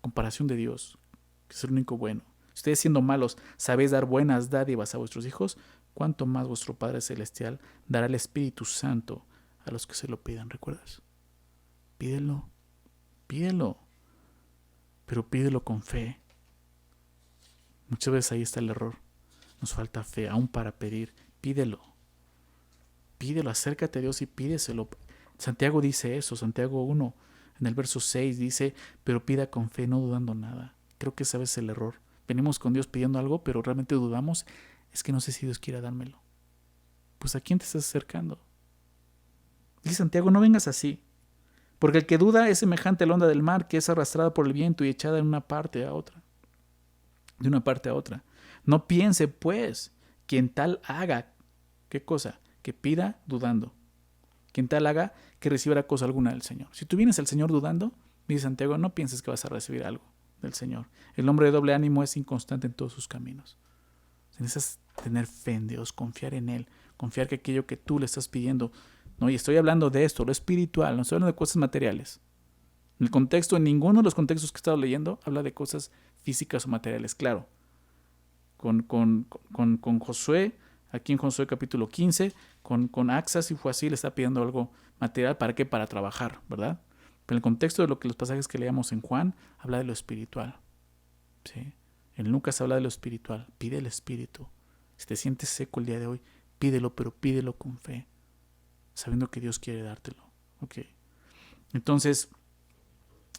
[SPEAKER 1] comparación de Dios, que es el único bueno, ustedes siendo malos, sabéis dar buenas dádivas a vuestros hijos, ¿cuánto más vuestro Padre Celestial dará el Espíritu Santo a los que se lo pidan? ¿Recuerdas? Pídelo, pídelo, pero pídelo con fe. Muchas veces ahí está el error. Nos falta fe aún para pedir. Pídelo, acércate a Dios y pídeselo. Santiago dice eso, Santiago 1, en el verso 6 dice, pero pida con fe, no dudando nada. Creo que ese es el error. Venimos con Dios pidiendo algo, pero realmente dudamos. Es que no sé si Dios quiera dármelo. Pues ¿a quién te estás acercando? Dice Santiago, no vengas así, porque el que duda es semejante a la onda del mar, que es arrastrada por el viento y echada de una parte a otra. No piense, pues, quien tal haga, ¿qué cosa? Que pida dudando. Quien tal haga, que reciba cosa alguna del Señor. Si tú vienes al Señor dudando, Dice Santiago, no pienses que vas a recibir algo del Señor. El hombre de doble ánimo es inconstante en todos sus caminos. Necesitas tener fe en Dios, confiar en Él, confiar que aquello que tú le estás pidiendo, ¿no? Y estoy hablando de esto, lo espiritual, no estoy hablando de cosas materiales. En el contexto, en ninguno de los contextos que he estado leyendo, habla de cosas físicas o materiales, claro. Con Josué, aquí en Josué capítulo 15, con Axas, si fue así, le está pidiendo algo material, ¿para qué? Para trabajar, ¿verdad? Pero en el contexto de lo que los pasajes que leíamos en Juan, habla de lo espiritual, ¿sí? En Lucas habla de lo espiritual, pide el Espíritu. Si te sientes seco el día de hoy, pídelo, pero pídelo con fe, sabiendo que Dios quiere dártelo, ¿ok? Entonces,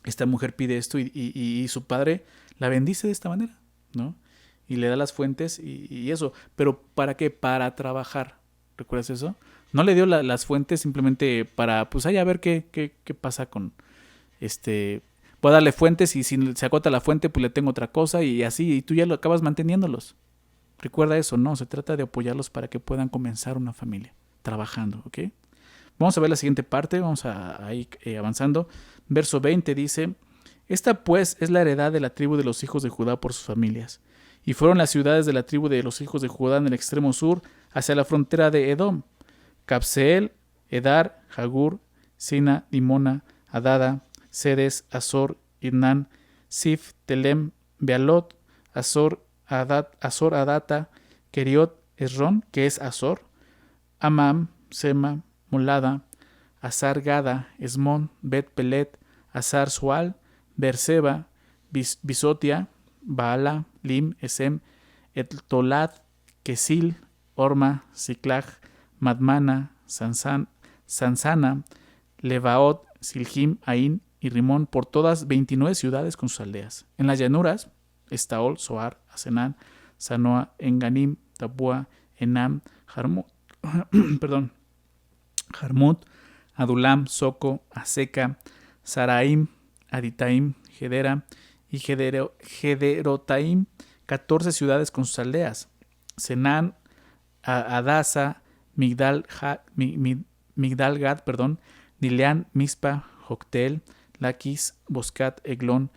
[SPEAKER 1] esta mujer pide esto y su padre la bendice de esta manera, ¿no? Y le da las fuentes y eso. ¿Pero para qué? Para trabajar. ¿Recuerdas eso? No le dio las fuentes simplemente para, pues, a ver qué pasa con voy a darle fuentes y si se agota la fuente, pues le tengo otra cosa y así, y tú ya lo acabas manteniéndolos. Recuerda eso, no, se trata de apoyarlos para que puedan comenzar una familia, trabajando, ¿ok? Vamos a ver la siguiente parte, vamos a ir avanzando. Verso 20 dice, esta pues es la heredad de la tribu de los hijos de Judá por sus familias. Y fueron las ciudades de la tribu de los hijos de Judá en el extremo sur, hacia la frontera de Edom: Cabseel, Edar, Jagur, Sina, Dimona, Adada, Sedes, Azor, Irnán, Sif, Telem, Bealot, Azor, Adata, Keriot, Esrón, que es Azor, Amam, Sema, Molada, Azar Gada, Esmón, Bet Pelet, Azar Sual, Berseba, Bisotia, Baala, Lim, Esem, Etolad, Kesil, Orma, Siclag, Madmana, Sansana, Lebaot, Silhim, Ain y Rimón, por todas 29 ciudades con sus aldeas. En las llanuras, Estaol, Soar, Asenán, Sanoa, Enganim, Tapua, Enam, Jarmut, Jarmut, Adulam, Soco, Aseca, Saraim, Aditaim, Gedera y Gederotaim, 14 ciudades con sus aldeas. Senán, Adasa, Migdalgad, Dileán, Mispa, Joctel, Laquis, Boscat, Eglón,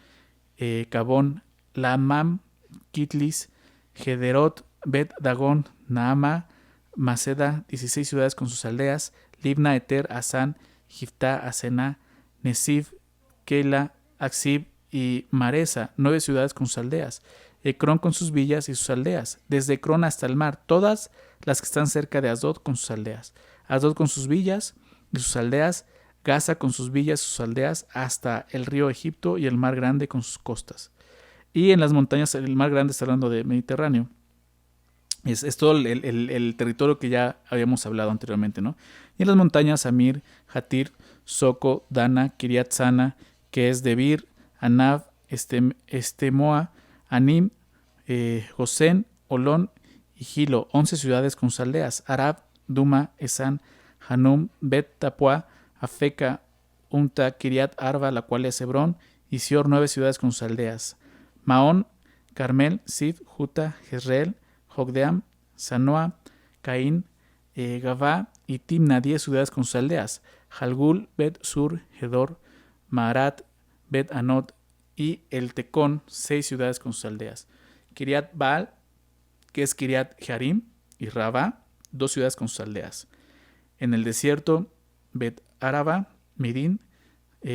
[SPEAKER 1] Cabón, Lamam, Kitlis, Gederot, Bet Dagón, Naama, Maceda, 16 ciudades con sus aldeas. Libna, Eter, Asán, Giftá, Asena, Nesif, Keila, Aksib y Maresa, 9 ciudades con sus aldeas. Ecrón con sus villas y sus aldeas, desde Ecrón hasta el mar, todas las que están cerca de Asdod con sus aldeas. Asdod con sus villas y sus aldeas, Gaza con sus villas y sus aldeas, hasta el río Egipto y el mar grande con sus costas. Y en las montañas, el mar grande está hablando de Mediterráneo. Es todo el territorio que ya habíamos hablado anteriormente, ¿no? Y en las montañas, Amir, Hatir, Soco, Dana, Kiriat Sana, que es Debir, Anab, Estemoa, Anim, Gosén, Olón y Gilo, 11 ciudades con sus aldeas. Arab, Duma, Esan, Hanum, Bet Tapua, Afeca, Unta, Kiriat Arba, la cual es Hebrón, y Sior, 9 ciudades con sus aldeas. Maón, Carmel, Sif, Juta, Jezreel, Jogdeam, Sanoa, Caín, Gavá y Timna, 10 ciudades con sus aldeas. Jalgul, Bet Sur, Gedor, Maarat, Bet Anot y El Tecón, 6 ciudades con sus aldeas. Kiriat Baal, que es Kiriat Jearim, y Rabá, 2 ciudades con sus aldeas. En el desierto, Bet Araba, Midín,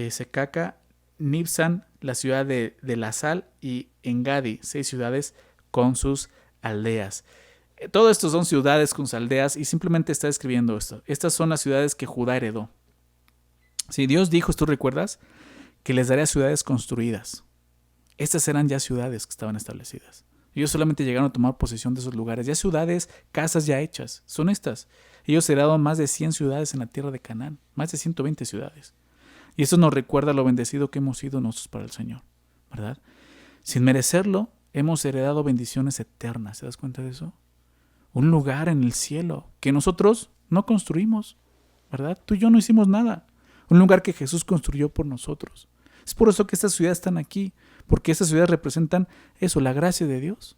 [SPEAKER 1] Secaca, Nibsan, la ciudad de la Sal, y Engadi, 6 ciudades con sus aldeas. Todo esto son ciudades con sus aldeas y simplemente está escribiendo esto. Estas son las ciudades que Judá heredó. Si Dios dijo, ¿tú recuerdas? Que les daría ciudades construidas. Estas eran ya ciudades que estaban establecidas. Ellos solamente llegaron a tomar posesión de esos lugares. Ya ciudades, casas ya hechas. Son estas. Ellos heredaron más de 100 ciudades en la tierra de Canaán. Más de 120 ciudades. Y eso nos recuerda lo bendecido que hemos sido nosotros para el Señor, ¿verdad? Sin merecerlo, hemos heredado bendiciones eternas. ¿Te das cuenta de eso? Un lugar en el cielo que nosotros no construimos, ¿verdad? Tú y yo no hicimos nada. Un lugar que Jesús construyó por nosotros. Es por eso que estas ciudades están aquí, porque estas ciudades representan eso, la gracia de Dios,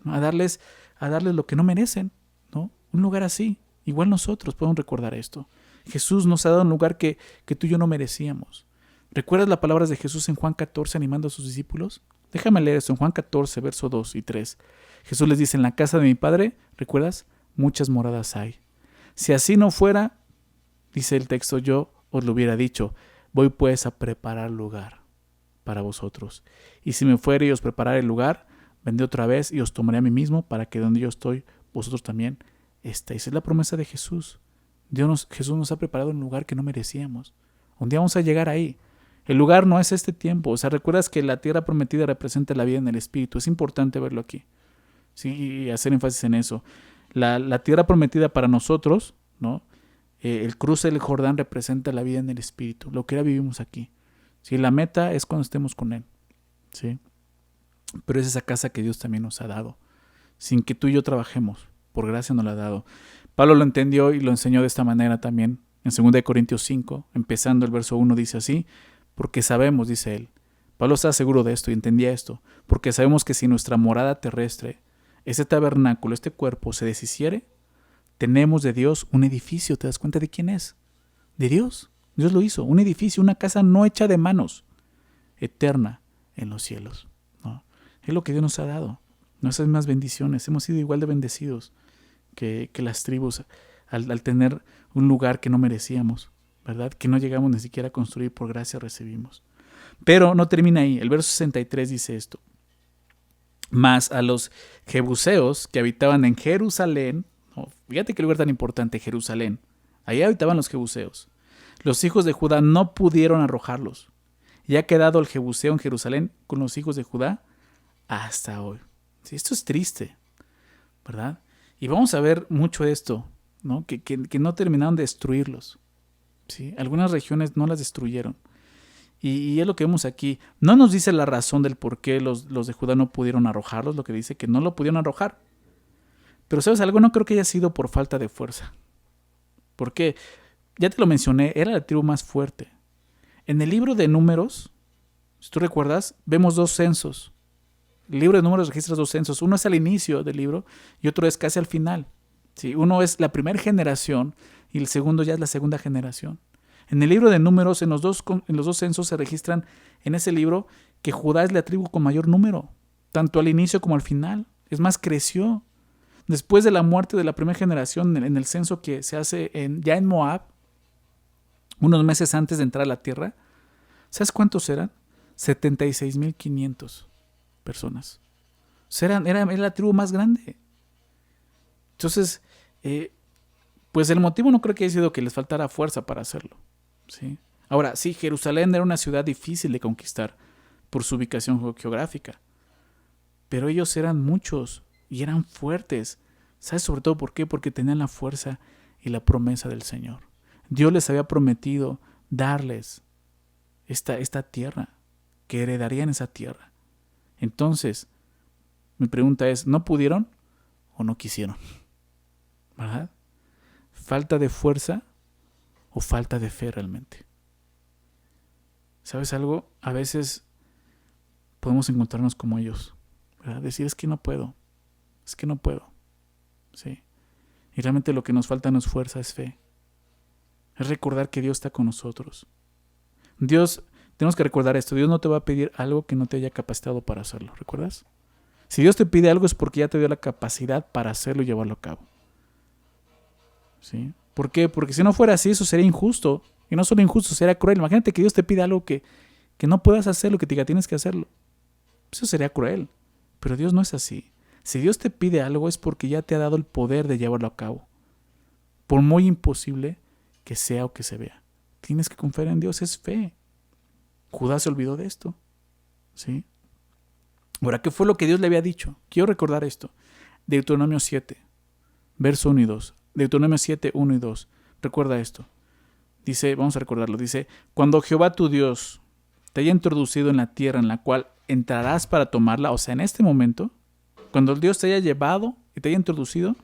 [SPEAKER 1] ¿no? A darles lo que no merecen, ¿no? Un lugar así. Igual nosotros podemos recordar esto. Jesús nos ha dado un lugar que tú y yo no merecíamos. ¿Recuerdas las palabras de Jesús en Juan 14 animando a sus discípulos? Déjame leer esto en Juan 14, verso 2 y 3. Jesús les dice, en la casa de mi Padre, ¿recuerdas? Muchas moradas hay. Si así no fuera, dice el texto, yo os lo hubiera dicho, voy pues a preparar lugar para vosotros. Y si me fuere y os prepararé el lugar, vendré otra vez y os tomaré a mí mismo para que donde yo estoy, vosotros también estéis. Es la promesa de Jesús. Jesús nos ha preparado un lugar que no merecíamos. Un día vamos a llegar ahí. El lugar no es este tiempo. O sea, recuerdas que la tierra prometida representa la vida en el Espíritu. Es importante verlo aquí. Sí, y hacer énfasis en eso. La tierra prometida para nosotros, ¿no? El cruce del Jordán representa la vida en el Espíritu, lo que ahora vivimos aquí. ¿Sí? La meta es cuando estemos con Él. ¿Sí? Pero es esa casa que Dios también nos ha dado, sin que tú y yo trabajemos. Por gracia nos la ha dado. Pablo lo entendió y lo enseñó de esta manera también. En 2 Corintios 5, empezando el verso 1, dice así, porque sabemos, dice él, Pablo está seguro de esto y entendía esto, porque sabemos que si nuestra morada terrestre, este tabernáculo, este cuerpo, se deshiciere, tenemos de Dios un edificio. ¿Te das cuenta de quién es? De Dios. Dios lo hizo. Un edificio, una casa no hecha de manos, eterna en los cielos. ¿No? Es lo que Dios nos ha dado. Nuestras mismas bendiciones. Hemos sido igual de bendecidos que las tribus al tener un lugar que no merecíamos, ¿verdad? Que no llegamos ni siquiera a construir, por gracia recibimos. Pero no termina ahí. El verso 63 dice esto. Mas a los jebuseos que habitaban en Jerusalén, ¿no? Fíjate qué lugar tan importante, Jerusalén. Ahí habitaban los jebuseos. Los hijos de Judá no pudieron arrojarlos. Y ha quedado el jebuseo en Jerusalén con los hijos de Judá hasta hoy. Sí, esto es triste, ¿verdad? Y vamos a ver mucho esto, ¿no? Que no terminaron de destruirlos. ¿Sí? Algunas regiones no las destruyeron. Y es lo que vemos aquí. No nos dice la razón del por qué los de Judá no pudieron arrojarlos, lo que dice que no lo pudieron arrojar. Pero ¿sabes algo? No creo que haya sido por falta de fuerza. Porque, ya te lo mencioné, era la tribu más fuerte. En el libro de Números, si tú recuerdas, vemos 2 censos. El libro de Números registra 2 censos. Uno es al inicio del libro y otro es casi al final. ¿Sí? Uno es la primera generación y el segundo ya es la segunda generación. En el libro de Números, en los dos censos se registran en ese libro que Judá es la tribu con mayor número, tanto al inicio como al final. Es más, creció. Después de la muerte de la primera generación, en el censo que se hace ya en Moab, unos meses antes de entrar a la tierra, ¿sabes cuántos eran? 76,500 personas. O sea, era la tribu más grande. Entonces, pues el motivo no creo que haya sido que les faltara fuerza para hacerlo. ¿Sí? Ahora, sí, Jerusalén era una ciudad difícil de conquistar por su ubicación geográfica, pero ellos eran muchos y eran fuertes. ¿Sabes sobre todo por qué? Porque tenían la fuerza y la promesa del Señor. Dios les había prometido darles esta tierra, que heredarían esa tierra. Entonces, mi pregunta es, ¿no pudieron o no quisieron? ¿Verdad? ¿Falta de fuerza o falta de fe realmente? ¿Sabes algo? A veces podemos encontrarnos como ellos, ¿verdad? Decir, es que no puedo. ¿Sí? Y realmente lo que nos falta no es fuerza, es fe. Es recordar que Dios está con nosotros. Tenemos que recordar esto, Dios no te va a pedir algo que no te haya capacitado para hacerlo, ¿recuerdas? Si Dios te pide algo es porque ya te dio la capacidad para hacerlo y llevarlo a cabo. ¿Sí? ¿Por qué? Porque si no fuera así, eso sería injusto. Y no solo injusto, sería cruel. Imagínate que Dios te pide algo que no puedas hacerlo, que te diga tienes que hacerlo. Eso sería cruel. Pero Dios no es así. Si Dios te pide algo es porque ya te ha dado el poder de llevarlo a cabo. Por muy imposible que sea o que se vea. Tienes que confiar en Dios, es fe. Judá se olvidó de esto. ¿Sí? Ahora, ¿qué fue lo que Dios le había dicho? Quiero recordar esto. Deuteronomio 7, verso 1 y 2. Deuteronomio 7, 1 y 2. Recuerda esto. Dice, vamos a recordarlo. Dice, cuando Jehová tu Dios te haya introducido en la tierra en la cual entrarás para tomarla, o sea, en este momento, cuando Dios te haya llevado y te haya introducido,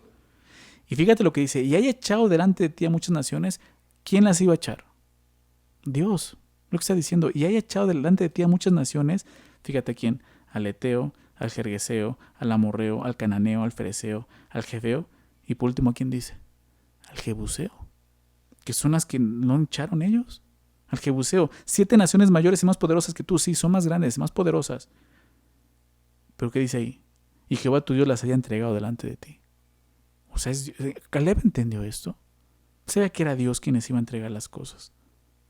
[SPEAKER 1] y fíjate lo que dice, y haya echado delante de ti a muchas naciones, ¿quién las iba a echar? Dios. Lo que está diciendo, y haya echado delante de ti a muchas naciones, fíjate quién, al Eteo, al Gergeseo, al Amorreo, al Cananeo, al Fereceo, al Jebeo, y por último, ¿a quién dice? Al Jebuseo, que son las que no echaron ellos. al Jebuseo. 7 naciones mayores y más poderosas que tú, sí, son más grandes, más poderosas. Pero ¿qué dice ahí? Y Jehová tu Dios las haya entregado delante de ti. O sea, Caleb entendió esto. Sabía que era Dios quien les iba a entregar las cosas,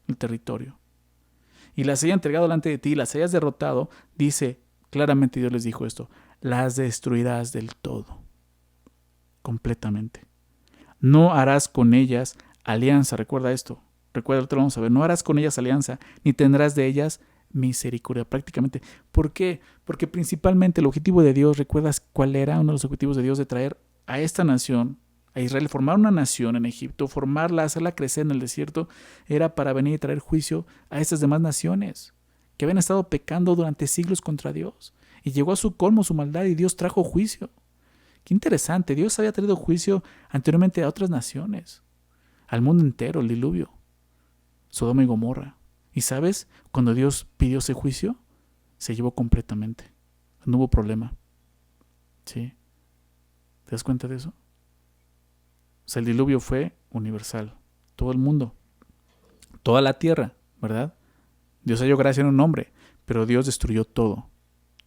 [SPEAKER 1] el territorio. Y las haya entregado delante de ti, las hayas derrotado, dice claramente, Dios les dijo esto: las destruirás del todo, completamente. No harás con ellas alianza, recuerda esto, recuerda, te lo vamos a ver, no harás con ellas alianza, ni tendrás de ellas misericordia, prácticamente. ¿Por qué? Porque principalmente el objetivo de Dios, ¿recuerdas cuál era uno de los objetivos de Dios? De traer a esta nación, a Israel, formar una nación en Egipto, formarla, hacerla crecer en el desierto, era para venir y traer juicio a estas demás naciones que habían estado pecando durante siglos contra Dios. Y llegó a su colmo su maldad y Dios trajo juicio. Qué interesante, Dios había traído juicio anteriormente a otras naciones, al mundo entero, el diluvio, Sodoma y Gomorra. ¿Y sabes? Cuando Dios pidió ese juicio, se llevó completamente. No hubo problema. ¿Sí? ¿Te das cuenta de eso? O sea, el diluvio fue universal. Todo el mundo. Toda la tierra, ¿verdad? Dios halló gracia en un hombre, pero Dios destruyó todo.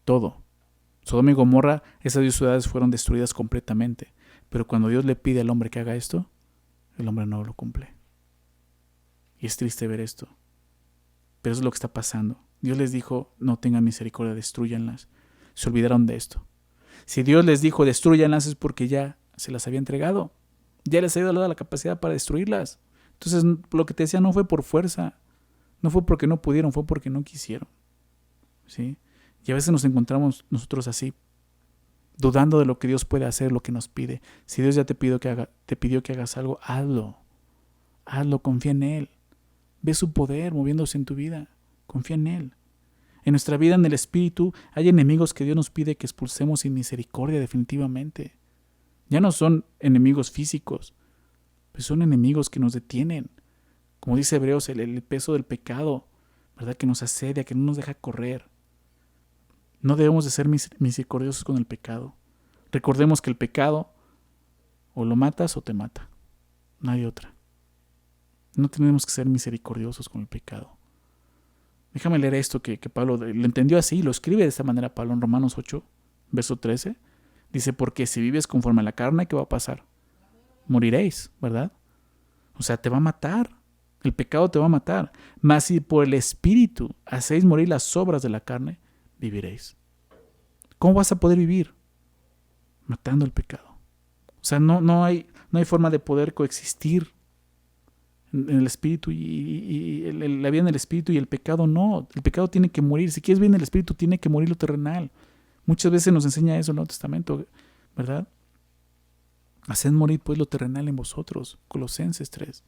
[SPEAKER 1] Todo. Sodoma y Gomorra, esas 2 ciudades fueron destruidas completamente. Pero cuando Dios le pide al hombre que haga esto, el hombre no lo cumple. Y es triste ver esto. Pero eso es lo que está pasando. Dios les dijo, no tengan misericordia, destrúyanlas. Se olvidaron de esto. Si Dios les dijo, destrúyanlas, es porque ya se las había entregado. Ya les había dado la capacidad para destruirlas. Entonces, lo que te decía no fue por fuerza. No fue porque no pudieron, fue porque no quisieron. ¿Sí? Y a veces nos encontramos nosotros así, dudando de lo que Dios puede hacer, lo que nos pide. Si Dios ya te pidió que hagas algo, hazlo. Hazlo, confía en Él. Ve su poder moviéndose en tu vida. Confía en Él. En nuestra vida, en el Espíritu, hay enemigos que Dios nos pide que expulsemos sin misericordia, definitivamente. Ya no son enemigos físicos, pues son enemigos que nos detienen. Como dice Hebreos, el peso del pecado, ¿verdad? Que nos asedia, que no nos deja correr. No debemos de ser misericordiosos con el pecado. Recordemos que el pecado o lo matas o te mata. No hay otra. No tenemos que ser misericordiosos con el pecado. Déjame leer esto que Pablo lo entendió así, lo escribe de esta manera Pablo en Romanos 8, verso 13. Dice, porque si vives conforme a la carne, ¿qué va a pasar? Moriréis, ¿verdad? O sea, te va a matar. El pecado te va a matar. Mas si por el Espíritu hacéis morir las obras de la carne, viviréis. ¿Cómo vas a poder vivir? Matando el pecado. O sea, no hay forma de poder coexistir en el Espíritu y la vida en el Espíritu y el pecado no. El pecado tiene que morir. Si quieres vivir en el Espíritu, tiene que morir lo terrenal. Muchas veces nos enseña eso el Nuevo Testamento, ¿verdad? Haced morir pues lo terrenal en vosotros. Colosenses 3.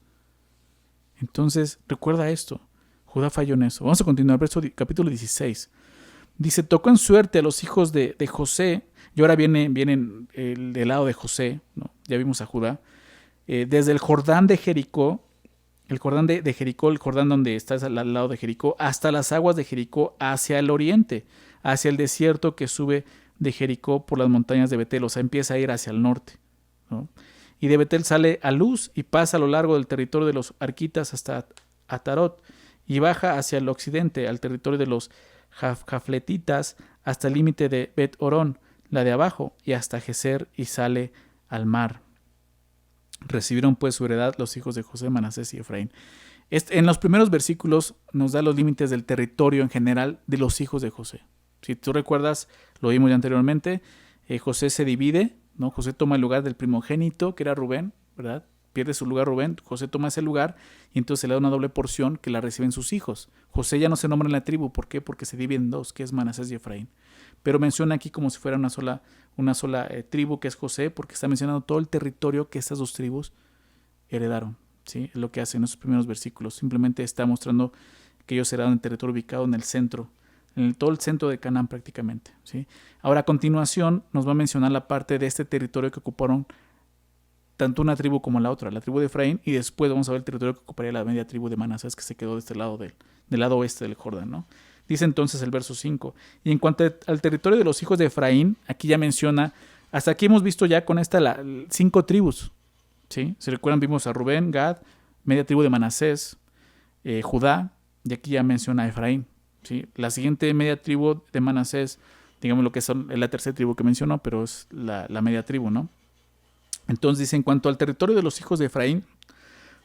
[SPEAKER 1] Entonces, recuerda esto. Judá falló en eso. Vamos a continuar, capítulo 16. Dice, tocó en suerte a los hijos de José, y ahora vienen del lado de José, ¿no? Ya vimos a Judá, desde el Jordán de Jericó, el Jordán de Jericó, el Jordán donde está al lado de Jericó, hasta las aguas de Jericó, hacia el oriente, hacia el desierto que sube de Jericó por las montañas de Betel, o sea, empieza a ir hacia el norte, ¿no? Y de Betel sale a Luz y pasa a lo largo del territorio de los arquitas hasta Atarot, y baja hacia el occidente, al territorio de los jafletitas, hasta el límite de Bet Orón, la de abajo, y hasta Geser, y sale al mar. Recibieron pues su heredad los hijos de José, Manasés y Efraín. En los primeros versículos nos da los límites del territorio en general de los hijos de José. Si tú recuerdas, lo vimos ya anteriormente, José se divide, ¿no? José toma el lugar del primogénito, que era Rubén, ¿verdad? Pierde su lugar Rubén, José toma ese lugar y entonces se le da una doble porción que la reciben sus hijos. José ya no se nombra en la tribu, ¿por qué? Porque se divide en dos, que es Manasés y Efraín. Pero menciona aquí como si fuera una sola tribu, que es José, porque está mencionando todo el territorio que estas dos tribus heredaron, ¿sí? Es lo que hace en esos primeros versículos. Simplemente está mostrando que ellos heredaron el territorio ubicado en el centro, todo el centro de Canaán prácticamente, ¿sí? Ahora a continuación nos va a mencionar la parte de este territorio que ocuparon tanto una tribu como la otra, la tribu de Efraín, y después vamos a ver el territorio que ocuparía la media tribu de Manasés, que se quedó de este lado del lado oeste del Jordán, ¿no? Dice entonces el verso 5, y en cuanto al territorio de los hijos de Efraín, aquí ya menciona, hasta aquí hemos visto ya con esta 5 tribus, ¿sí? Si recuerdan, vimos a Rubén, Gad, media tribu de Manasés, Judá, Y aquí ya menciona a Efraín, ¿sí? La siguiente media tribu de Manasés, digamos lo que es la tercera tribu que mencionó, pero es la media tribu, ¿no? Entonces dice, en cuanto al territorio de los hijos de Efraín,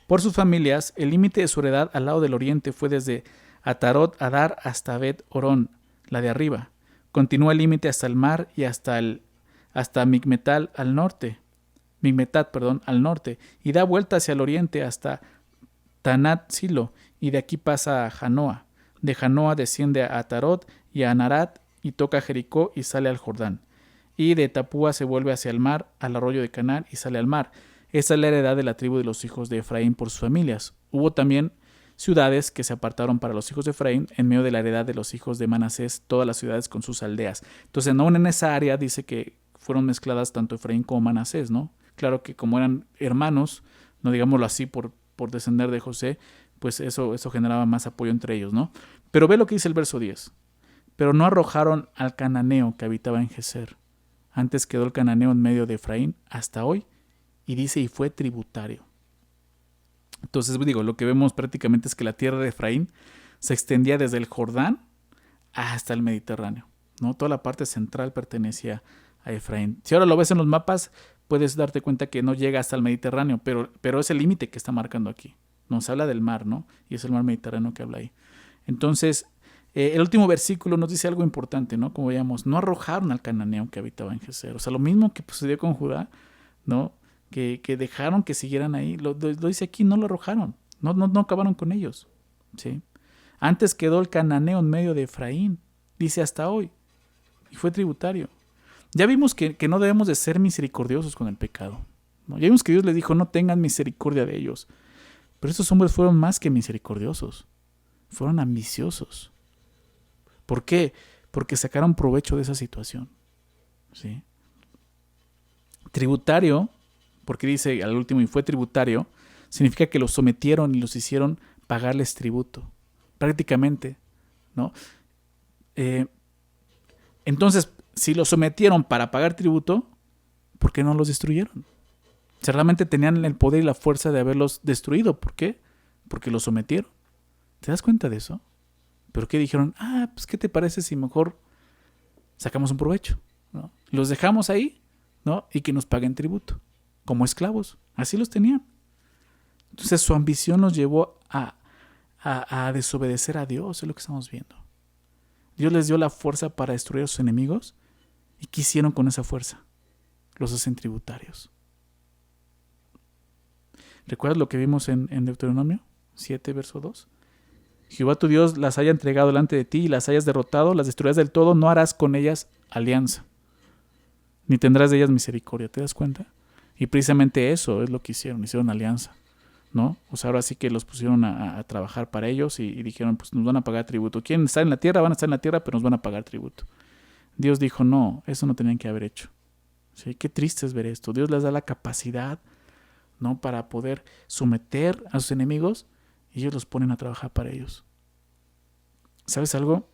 [SPEAKER 1] por sus familias, el límite de su heredad al lado del oriente fue desde Atarot Adar hasta Bet Orón, la de arriba. Continúa el límite hasta el mar y hasta Migmetal al norte. Migmetat, perdón, al norte, y da vuelta hacia el oriente hasta Tanat Silo, y de aquí pasa a Janoa. De Janoa desciende a Atarot y a Anarat, y toca Jericó y sale al Jordán. Y de Tapúa se vuelve hacia el mar, al arroyo de Canaán, y sale al mar. Esa es la heredad de la tribu de los hijos de Efraín por sus familias. Hubo también ciudades que se apartaron para los hijos de Efraín en medio de la heredad de los hijos de Manasés, todas las ciudades con sus aldeas. Entonces, aún en esa área dice que fueron mezcladas tanto Efraín como Manasés, ¿no? Claro que como eran hermanos, no digámoslo así por descender de José, pues eso generaba más apoyo entre ellos, ¿no? Pero ve lo que dice el verso 10. Pero no arrojaron al cananeo que habitaba en Geser. Antes quedó el cananeo en medio de Efraín hasta hoy, y dice, y fue tributario. Entonces, digo, lo que vemos prácticamente es que la tierra de Efraín se extendía desde el Jordán hasta el Mediterráneo, ¿no? Toda la parte central pertenecía a Efraín. Si ahora lo ves en los mapas, puedes darte cuenta que no llega hasta el Mediterráneo, pero es el límite que está marcando aquí. Nos habla del mar, ¿no? Y es el mar Mediterráneo que habla ahí. Entonces, el último versículo nos dice algo importante, ¿no? Como veíamos, no arrojaron al cananeo que habitaba en Geser. O sea, lo mismo que sucedió con Judá, ¿no? Que dejaron que siguieran ahí. Lo dice aquí, no lo arrojaron. No acabaron con ellos, ¿sí? Antes quedó el cananeo en medio de Efraín, dice hasta hoy, y fue tributario. Ya vimos que no debemos de ser misericordiosos con el pecado, ¿no? Ya vimos que Dios les dijo, no tengan misericordia de ellos. Pero estos hombres fueron más que misericordiosos. Fueron ambiciosos. ¿Por qué? Porque sacaron provecho de esa situación, ¿sí? Tributario, porque dice al último, y fue tributario, significa que los sometieron y los hicieron pagarles tributo. Prácticamente, ¿no? Entonces, si los sometieron para pagar tributo, ¿por qué no los destruyeron? Si realmente tenían el poder y la fuerza de haberlos destruido, ¿por qué? Porque los sometieron. ¿Te das cuenta de eso? ¿Pero qué dijeron? Pues ¿qué te parece si mejor sacamos un provecho, ¿no? Los dejamos ahí, ¿no? Y que nos paguen tributo, como esclavos. Así los tenían. Entonces su ambición los llevó a desobedecer a Dios, es lo que estamos viendo. Dios les dio la fuerza para destruir a sus enemigos. ¿Y qué hicieron con esa fuerza? Los hacen tributarios. ¿Recuerdas lo que vimos en Deuteronomio 7, verso 2? Jehová tu Dios las haya entregado delante de ti y las hayas derrotado, las destruirás del todo, no harás con ellas alianza, ni tendrás de ellas misericordia. ¿Te das cuenta? Y precisamente eso es lo que hicieron alianza, ¿no? O sea, ahora sí que los pusieron a trabajar para ellos y dijeron, pues nos van a pagar tributo. ¿Quieren estar en la tierra? Van a estar en la tierra, pero nos van a pagar tributo. Dios dijo, no, eso no tenían que haber hecho. ¿Sí? Qué triste es ver esto. Dios les da la capacidad, ¿no? Para poder someter a sus enemigos y ellos los ponen a trabajar para ellos. ¿Sabes algo?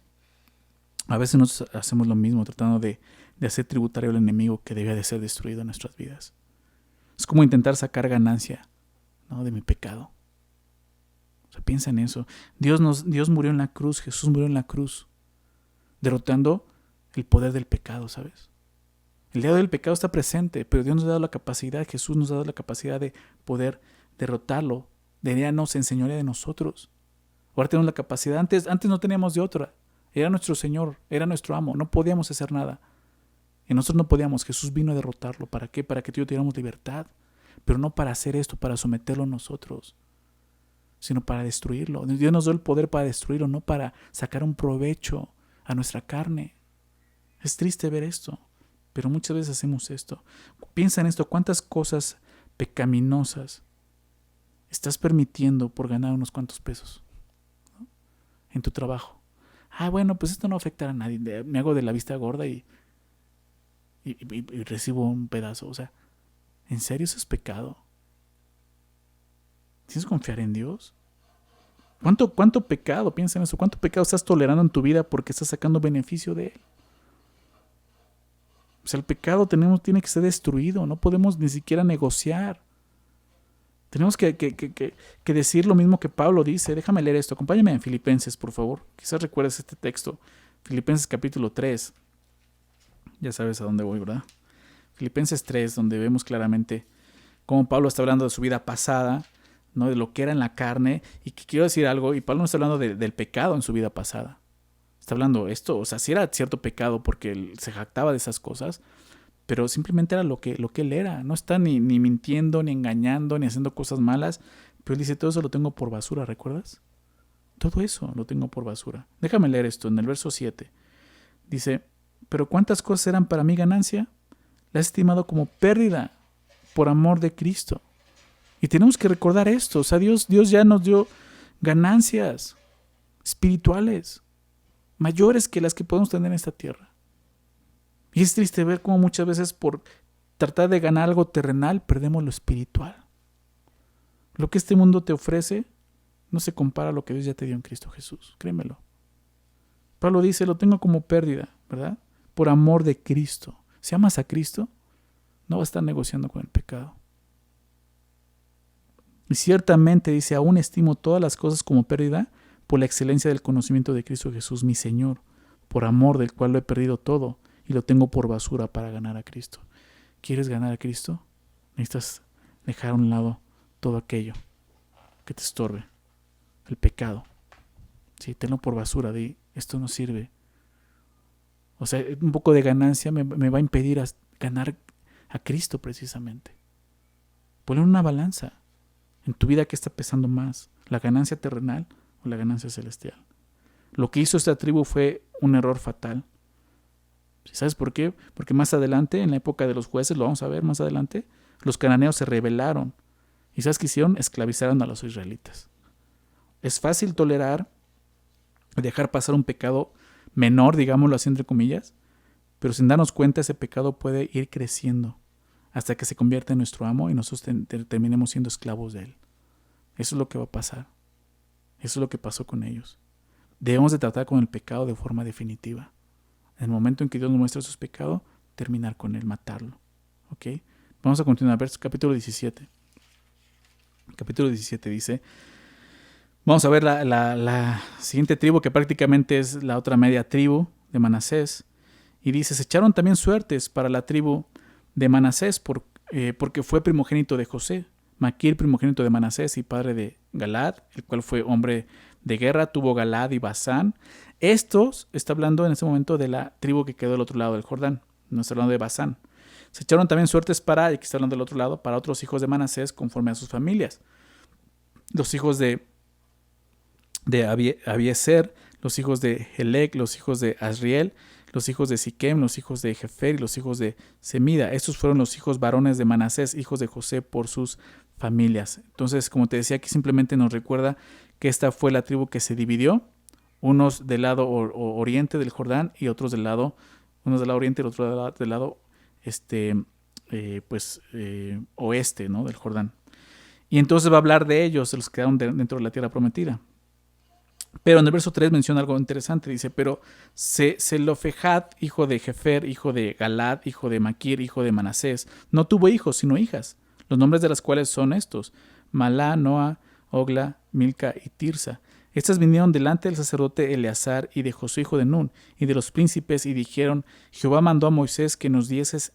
[SPEAKER 1] A veces nosotros hacemos lo mismo, tratando de hacer tributario al enemigo que debía de ser destruido en nuestras vidas. Es como intentar sacar ganancia, ¿no? De mi pecado. O sea, piensa en eso. Dios murió en la cruz, Jesús murió en la cruz, derrotando el poder del pecado, ¿sabes? El día del pecado está presente, pero Dios nos ha dado la capacidad, Jesús nos ha dado la capacidad de poder derrotarlo, de nos enseñorea de nosotros. Ahora tenemos la capacidad, antes no teníamos de otra, era nuestro Señor, era nuestro amo, no podíamos hacer nada. Y nosotros no podíamos, Jesús vino a derrotarlo. ¿Para qué? Para que tú y yo tuviéramos libertad, pero no para hacer esto, para someterlo a nosotros, sino para destruirlo. Dios nos dio el poder para destruirlo, no para sacar un provecho a nuestra carne. Es triste ver esto, pero muchas veces hacemos esto. Piensa en esto, ¿cuántas cosas pecaminosas estás permitiendo por ganar unos cuantos pesos, ¿no? En tu trabajo. Bueno, pues esto no afectará a nadie. Me hago de la vista gorda y recibo un pedazo. O sea, ¿en serio eso es pecado? ¿Tienes que confiar en Dios? ¿Cuánto pecado? Piensa en eso. ¿Cuánto pecado estás tolerando en tu vida porque estás sacando beneficio de él? O sea, el pecado tiene que ser destruido. No podemos ni siquiera negociar. Tenemos que decir lo mismo que Pablo dice. Déjame leer esto. Acompáñame en Filipenses, por favor. Quizás recuerdes este texto. Filipenses capítulo 3. Ya sabes a dónde voy, ¿verdad? Filipenses 3, donde vemos claramente cómo Pablo está hablando de su vida pasada, ¿no? De lo que era en la carne. Y que quiero decir algo, y Pablo no está hablando del pecado en su vida pasada. Está hablando esto, o sea, sí era cierto pecado porque él se jactaba de esas cosas, pero simplemente era lo que él era. No está ni mintiendo, ni engañando, ni haciendo cosas malas. Pero él dice, todo eso lo tengo por basura, ¿recuerdas? Todo eso lo tengo por basura. Déjame leer esto en el verso 7. Dice, pero ¿cuántas cosas eran para mí ganancia? Las he estimado como pérdida por amor de Cristo. Y tenemos que recordar esto. O sea, Dios ya nos dio ganancias espirituales mayores que las que podemos tener en esta tierra. Y es triste ver cómo muchas veces por tratar de ganar algo terrenal perdemos lo espiritual. Lo que este mundo te ofrece no se compara a lo que Dios ya te dio en Cristo Jesús. Créemelo. Pablo dice, lo tengo como pérdida, ¿verdad? Por amor de Cristo. Si amas a Cristo, no vas a estar negociando con el pecado. Y ciertamente dice, aún estimo todas las cosas como pérdida por la excelencia del conocimiento de Cristo Jesús, mi Señor, por amor del cual lo he perdido todo y lo tengo por basura para ganar a Cristo. ¿Quieres ganar a Cristo? Necesitas dejar a un lado todo aquello que te estorbe, el pecado. Sí, tenlo por basura, di, esto no sirve. O sea, un poco de ganancia me va a impedir ganar a Cristo precisamente. Ponle una balanza. En tu vida, ¿qué está pesando más? ¿La ganancia terrenal o la ganancia celestial? Lo que hizo esta tribu fue un error fatal. ¿Sabes por qué? Porque más adelante, en la época de los jueces, lo vamos a ver más adelante, los cananeos se rebelaron. ¿Y sabes qué hicieron? Esclavizaron a los israelitas. Es fácil tolerar, dejar pasar un pecado menor, digámoslo así entre comillas, pero sin darnos cuenta ese pecado puede ir creciendo hasta que se convierta en nuestro amo y nosotros terminemos siendo esclavos de él. Eso es lo que va a pasar. Eso es lo que pasó con ellos. Debemos de tratar con el pecado de forma definitiva. En el momento en que Dios nos muestra su pecado, terminar con él, matarlo. ¿Ok? Vamos a continuar. Verso capítulo 17. Capítulo 17 dice, vamos a ver la siguiente tribu, que prácticamente es la otra media tribu de Manasés. Y dice, se echaron también suertes para la tribu de Manasés porque fue primogénito de José. Maquir, primogénito de Manasés y padre de Galad, el cual fue hombre de guerra, tuvo Galad y Basán. Estos, está hablando en este momento de la tribu que quedó del otro lado del Jordán, no está hablando de Basán. Se echaron también suertes para, y que está hablando del otro lado, para otros hijos de Manasés conforme a sus familias. Los hijos de Abiezer, los hijos de Helec, los hijos de Asriel, los hijos de Siquem, los hijos de Jefer y los hijos de Semida. Estos fueron los hijos varones de Manasés, hijos de José por sus familias. Entonces, como te decía, aquí simplemente nos recuerda que esta fue la tribu que se dividió, unos del lado oriente del Jordán y otros del lado, unos del lado oriente y otros del lado oeste, ¿no? del Jordán. Y entonces va a hablar de ellos, de los que quedaron dentro de la tierra prometida. Pero en el verso 3 menciona algo interesante. Dice, pero Zelofejad, hijo de Jefer, hijo de Galad, hijo de Maquir, hijo de Manasés, no tuvo hijos, sino hijas, los nombres de las cuales son estos: Malá, Noa, Ogla, Milca y Tirsa. Estas vinieron delante del sacerdote Eleazar y de Josué, hijo de Nun, y de los príncipes, y dijeron, Jehová mandó a Moisés que nos diese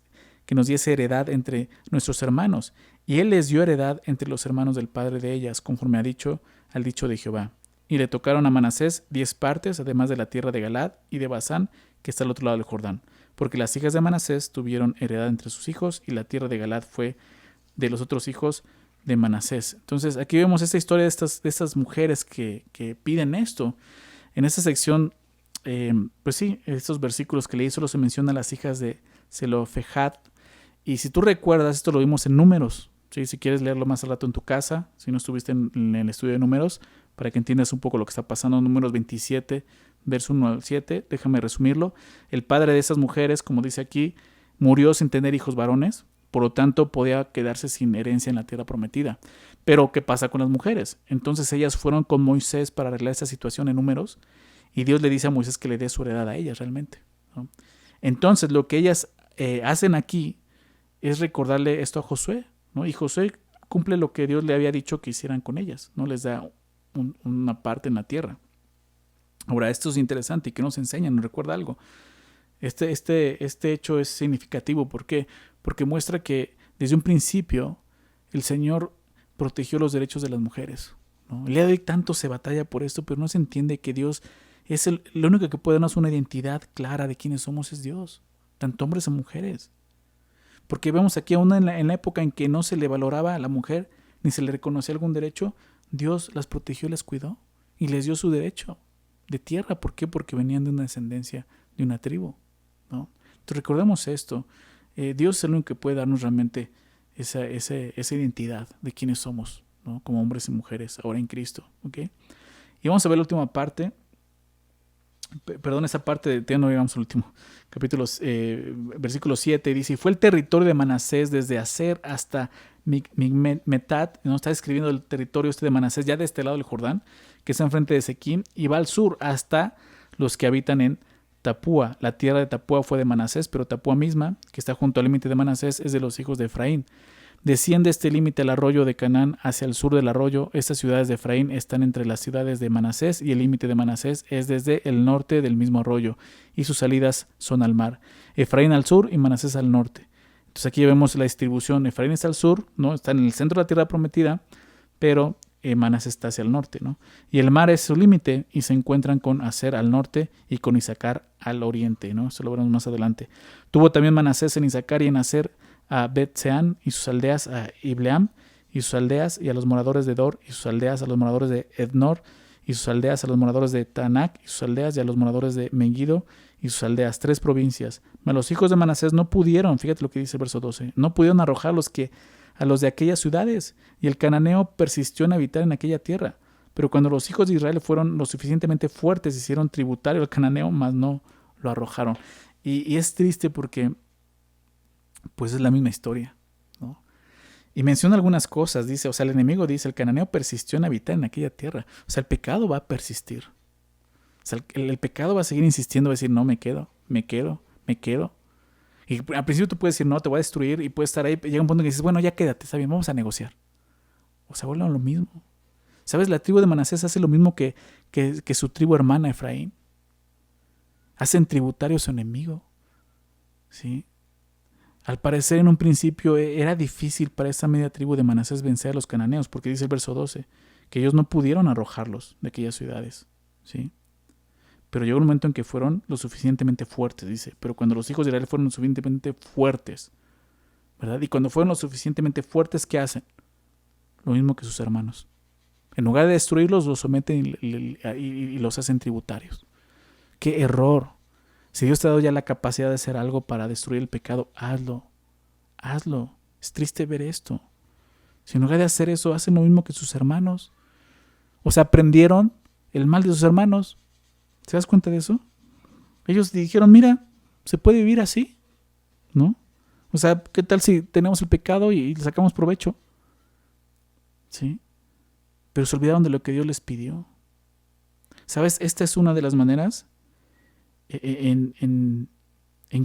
[SPEAKER 1] heredad entre nuestros hermanos. Y él les dio heredad entre los hermanos del padre de ellas, conforme al dicho de Jehová. Y le tocaron a Manasés 10 partes, además de la tierra de Galad y de Basán, que está al otro lado del Jordán. Porque las hijas de Manasés tuvieron heredad entre sus hijos, y la tierra de Galad fue de los otros hijos de Manasés. Entonces, aquí vemos esta historia de estas mujeres que piden esto. En esta sección, pues sí, estos versículos que leí solo se mencionan las hijas de Zelofejad. Y si tú recuerdas, esto lo vimos en Números. ¿Sí? Si quieres leerlo más al rato en tu casa, si no estuviste en el estudio de Números, para que entiendas un poco lo que está pasando en Números 27, verso 1 al 7, déjame resumirlo. El padre de esas mujeres, como dice aquí, murió sin tener hijos varones, por lo tanto podía quedarse sin herencia en la tierra prometida. Pero, ¿qué pasa con las mujeres? Entonces ellas fueron con Moisés para arreglar esta situación en Números, y Dios le dice a Moisés que le dé su heredad a ellas realmente, ¿no? Entonces lo que ellas hacen aquí es recordarle esto a Josué, ¿no? Y Josué cumple lo que Dios le había dicho que hicieran con ellas, ¿no? Les da una parte en la tierra. Ahora, esto es interesante y que nos enseña, nos recuerda algo. Este hecho es significativo. ¿Por qué? Porque muestra que desde un principio el Señor protegió los derechos de las mujeres, ¿no? El día de hoy tanto se batalla por esto, pero no se entiende que Dios es lo único que puede darnos una identidad clara de quiénes somos, es Dios, tanto hombres como mujeres. Porque vemos aquí aún en la época en que no se le valoraba a la mujer, ni se le reconocía algún derecho, Dios las protegió y las cuidó y les dio su derecho de tierra. ¿Por qué? Porque venían de una descendencia, de una tribu, ¿no? Entonces recordemos esto. Dios es el único que puede darnos realmente esa identidad de quiénes somos, ¿no? Como hombres y mujeres ahora en Cristo, ¿okay? Y vamos a ver la última parte. Perdón, esa parte, ya no llegamos al último capítulo, versículo 7, dice: y fue el territorio de Manasés desde Aser hasta Migmetat, ¿no? Está describiendo el territorio de Manasés ya de este lado del Jordán, que está enfrente de Sequim, y va al sur hasta los que habitan en Tapúa. La tierra de Tapúa fue de Manasés, pero Tapúa misma, que está junto al límite de Manasés, es de los hijos de Efraín. Desciende este límite al arroyo de Canaán hacia el sur del arroyo. Estas ciudades de Efraín están entre las ciudades de Manasés, y el límite de Manasés es desde el norte del mismo arroyo, y sus salidas son al mar. Efraín al sur y Manasés al norte. Entonces aquí vemos la distribución. Efraín está al sur, ¿no? Está en el centro de la tierra prometida, pero Manasés está hacia el norte, ¿no? Y el mar es su límite, y se encuentran con Aser al norte y con Isacar al oriente, ¿no? Eso lo veremos más adelante. Tuvo también Manasés en Isacar y en Aser a Bet-Seán y sus aldeas, a Ibleam y sus aldeas, y a los moradores de Dor y sus aldeas, a los moradores de Ednor y sus aldeas, a los moradores de Taanac y sus aldeas, y a los moradores de Megiddo y sus aldeas. 3 provincias. Mas los hijos de Manasés no pudieron, fíjate lo que dice el verso 12, no pudieron arrojar a los de aquellas ciudades, y el cananeo persistió en habitar en aquella tierra. Pero cuando los hijos de Israel fueron lo suficientemente fuertes, hicieron tributario al cananeo, mas no lo arrojaron. Y es triste porque pues es la misma historia, ¿no? Y menciona algunas cosas, dice, o sea, el enemigo dice: el cananeo persistió en habitar en aquella tierra. O sea, el pecado va a persistir. O sea, el pecado va a seguir insistiendo, va a decir: no, me quedo. Y al principio tú puedes decir: no, te voy a destruir, y puedes estar ahí, llega un punto en que dices: bueno, ya quédate, está bien, vamos a negociar. O sea, vuelven a lo mismo. ¿Sabes? La tribu de Manasés hace lo mismo que su tribu hermana Efraín. Hacen tributario a su enemigo, ¿sí? Al parecer, en un principio era difícil para esa media tribu de Manasés vencer a los cananeos, porque dice el verso 12 que ellos no pudieron arrojarlos de aquellas ciudades, ¿sí? Pero llegó un momento en que fueron lo suficientemente fuertes, dice. Pero cuando los hijos de Israel fueron lo suficientemente fuertes, ¿verdad? Y cuando fueron lo suficientemente fuertes, ¿qué hacen? Lo mismo que sus hermanos. En lugar de destruirlos, los someten y los hacen tributarios. ¡Qué error! Si Dios te ha dado ya la capacidad de hacer algo para destruir el pecado, hazlo. Es triste ver esto. Si en lugar de hacer eso, hacen lo mismo que sus hermanos. O sea, aprendieron el mal de sus hermanos. ¿Te das cuenta de eso? Ellos dijeron: mira, se puede vivir así, ¿no? O sea, ¿qué tal si tenemos el pecado y le sacamos provecho? ¿Sí? Pero se olvidaron de lo que Dios les pidió. ¿Sabes? Esta es una de las maneras en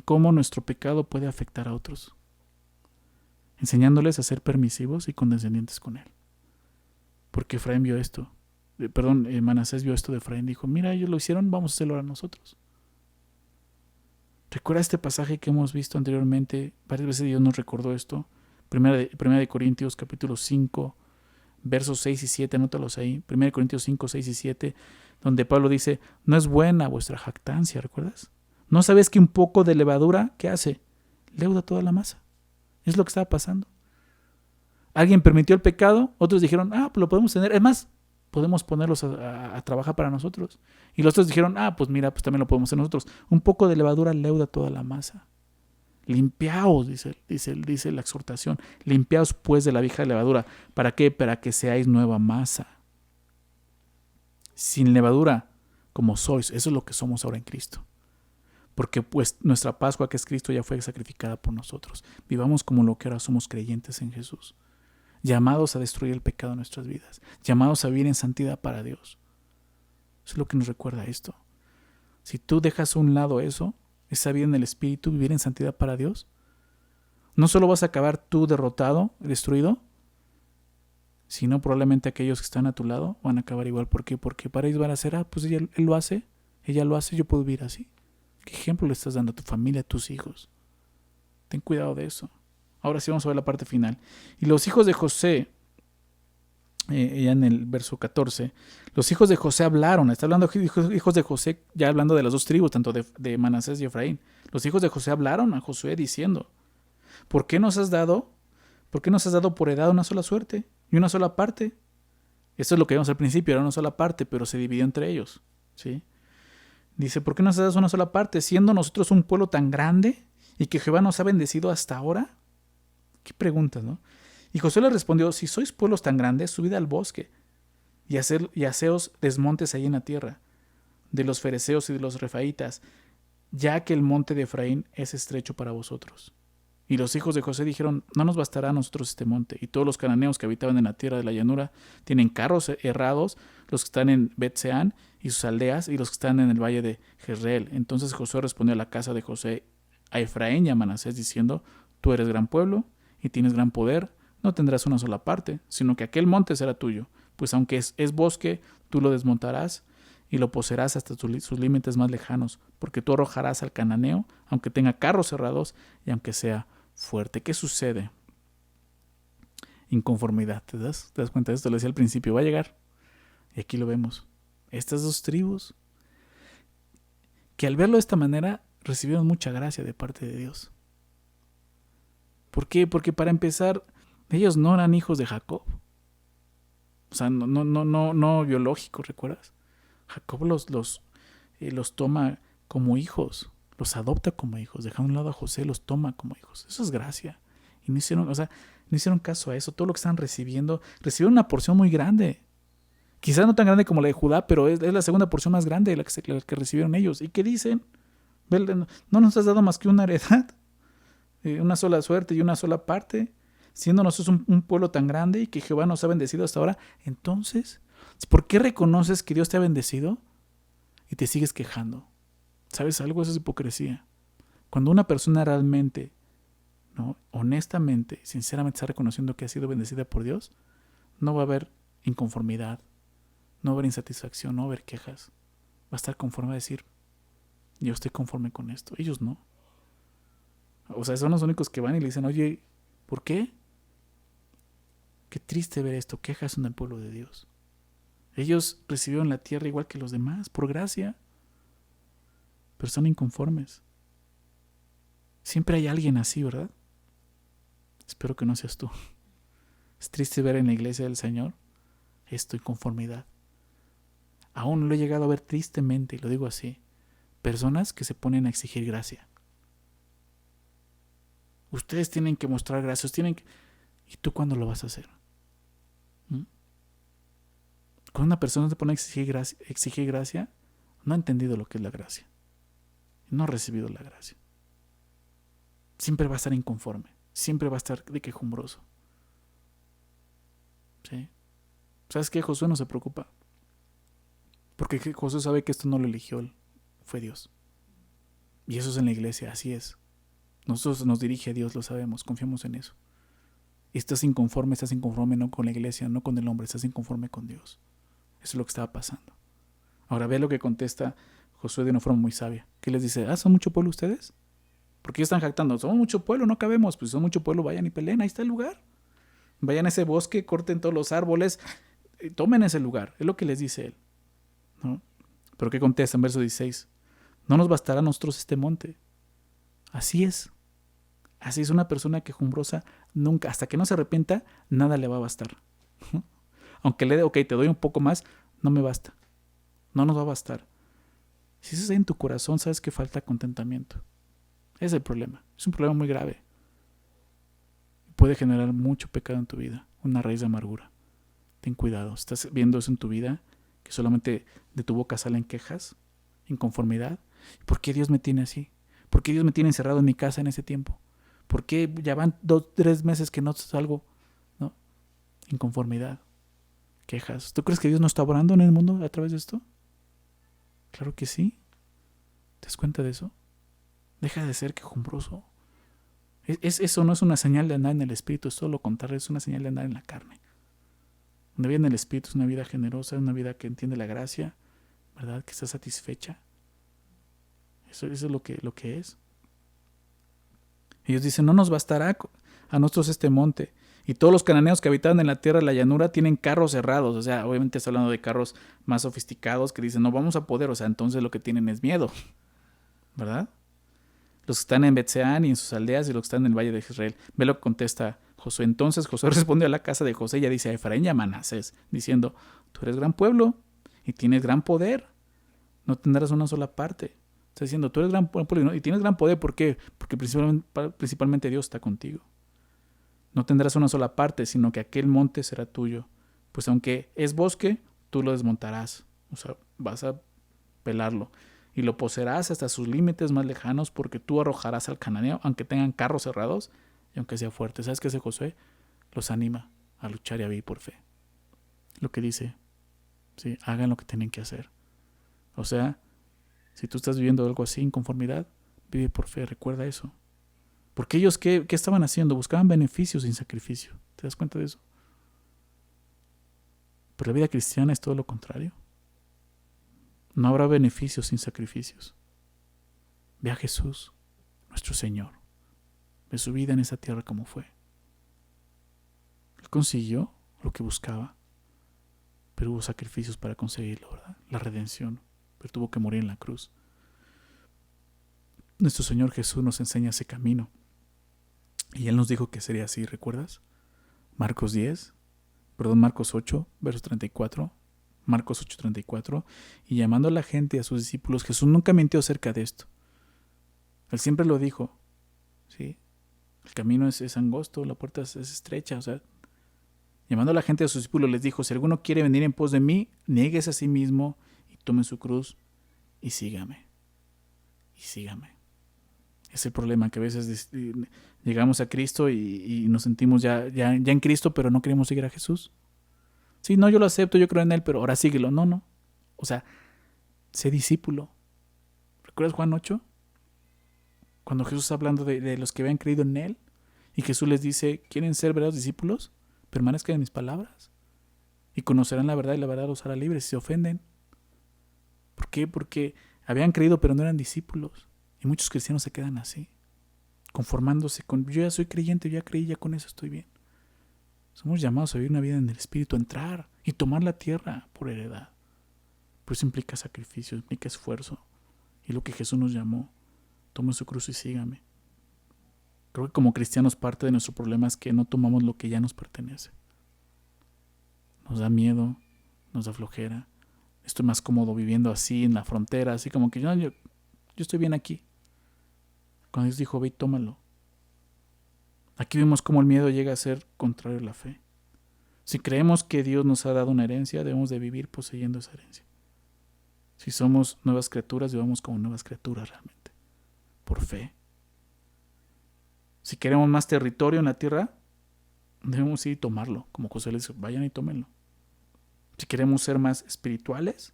[SPEAKER 1] cómo nuestro pecado puede afectar a otros, enseñándoles a ser permisivos y condescendientes con él. Porque Efraín vio esto, Manasés vio esto de Efraín, dijo: mira, ellos lo hicieron, vamos a hacerlo ahora nosotros. Recuerda este pasaje que hemos visto anteriormente, varias veces Dios nos recordó esto. Primera de Corintios capítulo 5, versos 6 y 7, anótalos ahí. 1 Corintios 5, 6 y 7, donde Pablo dice: no es buena vuestra jactancia, ¿recuerdas? ¿No sabes que un poco de levadura, qué hace? Leuda toda la masa. Es lo que estaba pasando. Alguien permitió el pecado, otros dijeron: pues lo podemos tener, es más, podemos ponerlos a trabajar para nosotros. Y los otros dijeron: pues mira, pues también lo podemos hacer nosotros. Un poco de levadura leuda toda la masa. Limpiaos, dice la exhortación. Limpiaos pues de la vieja levadura. ¿Para qué? Para que seáis nueva masa. Sin levadura, como sois. Eso es lo que somos ahora en Cristo. Porque pues nuestra Pascua, que es Cristo, ya fue sacrificada por nosotros. Vivamos como lo que ahora somos, creyentes en Jesús. Llamados a destruir el pecado en nuestras vidas. Llamados a vivir en santidad para Dios. Eso es lo que nos recuerda esto. Si tú dejas a un lado eso, esa vida en el Espíritu, vivir en santidad para Dios, no solo vas a acabar tú derrotado, destruido, Si no, probablemente aquellos que están a tu lado van a acabar igual. ¿Por qué? Porque para ellos van a ser, pues él lo hace, ella lo hace, yo puedo vivir así. ¿Qué ejemplo le estás dando a tu familia, a tus hijos? Ten cuidado de eso. Ahora sí vamos a ver la parte final. Y los hijos de José, ya en el verso 14, los hijos de José hablaron. Está hablando hijos de José, ya hablando de las dos tribus, tanto de Manasés y Efraín. Los hijos de José hablaron a Josué diciendo: ¿Por qué nos has dado por heredad una sola suerte y una sola parte? Esto es lo que vimos al principio, era una sola parte, pero se dividió entre ellos, ¿sí? Dice: ¿por qué nos has dado una sola parte, siendo nosotros un pueblo tan grande y que Jehová nos ha bendecido hasta ahora? ¿Qué preguntas, no? Y Josué le respondió: si sois pueblos tan grandes, subid al bosque y haceos desmontes allí en la tierra de los fereceos y de los refaitas, ya que el monte de Efraín es estrecho para vosotros. Y los hijos de José dijeron: no nos bastará a nosotros este monte. Y todos los cananeos que habitaban en la tierra de la llanura tienen carros errados, los que están en Bet-Seán y sus aldeas, y los que están en el valle de Jezreel. Entonces Josué respondió a la casa de José, a Efraín y a Manasés, diciendo: tú eres gran pueblo y tienes gran poder, no tendrás una sola parte, sino que aquel monte será tuyo, pues aunque es bosque, tú lo desmontarás y lo poseerás hasta sus límites más lejanos, porque tú arrojarás al cananeo, aunque tenga carros cerrados y aunque sea fuerte. ¿Qué sucede? Inconformidad. ¿Te das cuenta de esto? Lo decía al principio, va a llegar. Y aquí lo vemos. Estas dos tribus, que al verlo de esta manera, recibieron mucha gracia de parte de Dios. ¿Por qué? Porque para empezar, ellos no eran hijos de Jacob. O sea, no biológicos, ¿recuerdas? Jacob los toma como hijos, los adopta como hijos, deja a un lado a José, los toma como hijos. Eso es gracia. Y no hicieron caso a eso. Todo lo que están recibieron una porción muy grande. Quizás no tan grande como la de Judá, pero es la segunda porción más grande de la que recibieron ellos. ¿Y qué dicen? No nos has dado más que una heredad, una sola suerte y una sola parte, siendo nosotros un pueblo tan grande y que Jehová nos ha bendecido hasta ahora. Entonces, ¿por qué reconoces que Dios te ha bendecido y te sigues quejando? ¿Sabes algo? Eso es hipocresía. Cuando una persona realmente, ¿no?, honestamente, sinceramente está reconociendo que ha sido bendecida por Dios, no va a haber inconformidad, no va a haber insatisfacción, no va a haber quejas. Va a estar conforme a decir: yo estoy conforme con esto. Ellos no. O sea, son los únicos que van y le dicen: oye, ¿por qué? Qué triste ver esto, quejas en el pueblo de Dios. Ellos recibieron la tierra igual que los demás, por gracia, pero son inconformes. Siempre hay alguien así, ¿verdad? Espero que no seas tú. Es triste ver en la iglesia del Señor esto, inconformidad. Aún lo he llegado a ver tristemente, y lo digo así, personas que se ponen a exigir gracia. Ustedes tienen que mostrar gracia, ¿y tú cuándo lo vas a hacer? Cuando una persona se pone a exigir gracia, no ha entendido lo que es la gracia. No ha recibido la gracia. Siempre va a estar inconforme. Siempre va a estar de quejumbroso. ¿Sí? ¿Sabes qué? Josué no se preocupa. Porque Josué sabe que esto no lo eligió él, fue Dios. Y eso es en la iglesia, así es. Nosotros nos dirige a Dios, lo sabemos, confiamos en eso. Y estás inconforme no con la iglesia, no con el hombre, estás inconforme con Dios. Eso es lo que estaba pasando. Ahora ve lo que contesta Josué de una forma muy sabia. ¿Qué les dice? ¿Son mucho pueblo ustedes? Porque ellos están jactando: somos mucho pueblo, no cabemos. Pues si son mucho pueblo, vayan y peleen, ahí está el lugar. Vayan a ese bosque, corten todos los árboles, tomen ese lugar. Es lo que les dice él, ¿no? Pero ¿qué contesta en verso 16? No nos bastará a nosotros este monte. Así es. Así es una persona quejumbrosa. Nunca, hasta que no se arrepienta, nada le va a bastar. Aunque le dé, ok, te doy un poco más, no me basta. No nos va a bastar. Si eso está en tu corazón, sabes que falta contentamiento. Ese es el problema. Es un problema muy grave. Puede generar mucho pecado en tu vida, una raíz de amargura. Ten cuidado. Estás viendo eso en tu vida, que solamente de tu boca salen quejas, inconformidad. ¿Por qué Dios me tiene así? ¿Por qué Dios me tiene encerrado en mi casa en ese tiempo? ¿Por qué ya van 2-3 meses que no salgo? ¿No? Inconformidad, quejas. ¿Tú crees que Dios no está obrando en el mundo a través de esto? Claro que sí. ¿Te das cuenta de eso? Deja de ser quejumbroso. Eso no es una señal de andar en el espíritu, es todo lo contrario, es una señal de andar en la carne. Una vida en el Espíritu es una vida generosa, una vida que entiende la gracia, ¿verdad? Que está satisfecha. Eso es lo que es. Ellos dicen, no nos bastará a nosotros este monte. Y todos los cananeos que habitaban en la tierra de la llanura tienen carros cerrados. O sea, obviamente está hablando de carros más sofisticados que dicen, no vamos a poder. O sea, entonces lo que tienen es miedo, ¿verdad? Los que están en Betseán y en sus aldeas y los que están en el valle de Israel. Ve lo que contesta Josué. Entonces Josué respondió a la casa de José y ya dice a Efraín y a Manasés, diciendo, tú eres gran pueblo y tienes gran poder. No tendrás una sola parte. Está diciendo, tú eres gran pueblo y tienes gran poder. ¿Por qué? Porque principalmente Dios está contigo. No tendrás una sola parte, sino que aquel monte será tuyo. Pues aunque es bosque, tú lo desmontarás. O sea, vas a pelarlo. Y lo poseerás hasta sus límites más lejanos, porque tú arrojarás al cananeo, aunque tengan carros cerrados y aunque sea fuerte. ¿Sabes qué hace Josué? Los anima a luchar y a vivir por fe. Lo que dice, sí, hagan lo que tienen que hacer. O sea, si tú estás viviendo algo así, inconformidad, vive por fe, recuerda eso. Porque ellos, ¿qué estaban haciendo? Buscaban beneficios sin sacrificio. ¿Te das cuenta de eso? Pero la vida cristiana es todo lo contrario. No habrá beneficios sin sacrificios. Ve a Jesús, nuestro Señor. Ve su vida en esa tierra como fue. Él consiguió lo que buscaba, pero hubo sacrificios para conseguirlo, ¿verdad? La redención, pero tuvo que morir en la cruz. Nuestro Señor Jesús nos enseña ese camino. Y Él nos dijo que sería así, ¿recuerdas? Marcos 8, verso 34. Marcos 8:34. Y llamando a la gente y a sus discípulos, Jesús nunca mintió acerca de esto. Él siempre lo dijo. ¿Sí? El camino es angosto, la puerta es estrecha. O sea, llamando a la gente y a sus discípulos, les dijo, si alguno quiere venir en pos de mí, niéguese a sí mismo y tome su cruz y sígame. Y sígame. Es el problema, que a veces llegamos a Cristo y nos sentimos ya en Cristo, pero no queremos seguir a Jesús. Sí, no, yo lo acepto, yo creo en Él, pero ahora síguelo. No. O sea, sé discípulo. ¿Recuerdas Juan 8? Cuando Jesús está hablando de los que habían creído en Él y Jesús les dice, ¿quieren ser verdaderos discípulos? Permanezcan en mis palabras y conocerán la verdad y la verdad los hará libres si se ofenden. ¿Por qué? Porque habían creído pero no eran discípulos. Y muchos cristianos se quedan así, conformándose con, yo ya soy creyente, yo ya creí, ya con eso estoy bien. Somos llamados a vivir una vida en el Espíritu, a entrar y tomar la tierra por heredad. Pero eso implica sacrificio, implica esfuerzo. Y lo que Jesús nos llamó, tome su cruz y sígame. Creo que como cristianos parte de nuestro problema es que no tomamos lo que ya nos pertenece. Nos da miedo, nos da flojera. Estoy más cómodo viviendo así en la frontera, así como que yo estoy bien aquí. Cuando Dios dijo, ve y tómalo. Aquí vemos cómo el miedo llega a ser contrario a la fe. Si creemos que Dios nos ha dado una herencia, debemos de vivir poseyendo esa herencia. Si somos nuevas criaturas, vivamos como nuevas criaturas realmente, por fe. Si queremos más territorio en la tierra, debemos ir y tomarlo. Como José les dice, vayan y tómenlo. Si queremos ser más espirituales,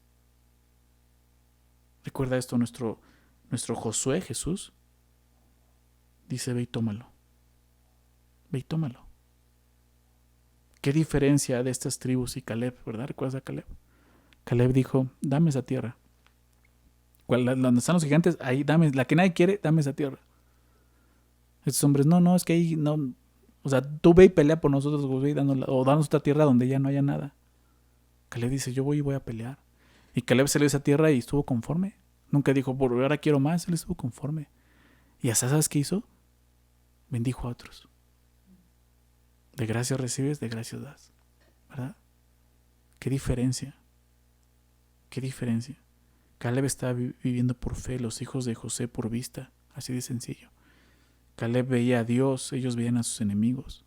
[SPEAKER 1] recuerda esto, nuestro Josué, Jesús, dice, ve y tómalo. Ve y tómalo. ¿Qué diferencia de estas tribus y Caleb, verdad? ¿Recuerdas a Caleb? Caleb dijo, dame esa tierra. Donde están los gigantes, ahí dame, la que nadie quiere, dame esa tierra. Estos hombres, no, es que ahí no. O sea, tú ve y pelea por nosotros, güey, o danos otra tierra donde ya no haya nada. Caleb dice, yo voy y voy a pelear. Y Caleb se le dio esa tierra y estuvo conforme. Nunca dijo, por ahora quiero más, él estuvo conforme. Y hasta, ¿sabes qué hizo? Bendijo a otros. De gracias recibes, de gracias das. ¿Verdad? ¿Qué diferencia? ¿Qué diferencia? Caleb estaba viviendo por fe, los hijos de José por vista. Así de sencillo. Caleb veía a Dios, ellos veían a sus enemigos.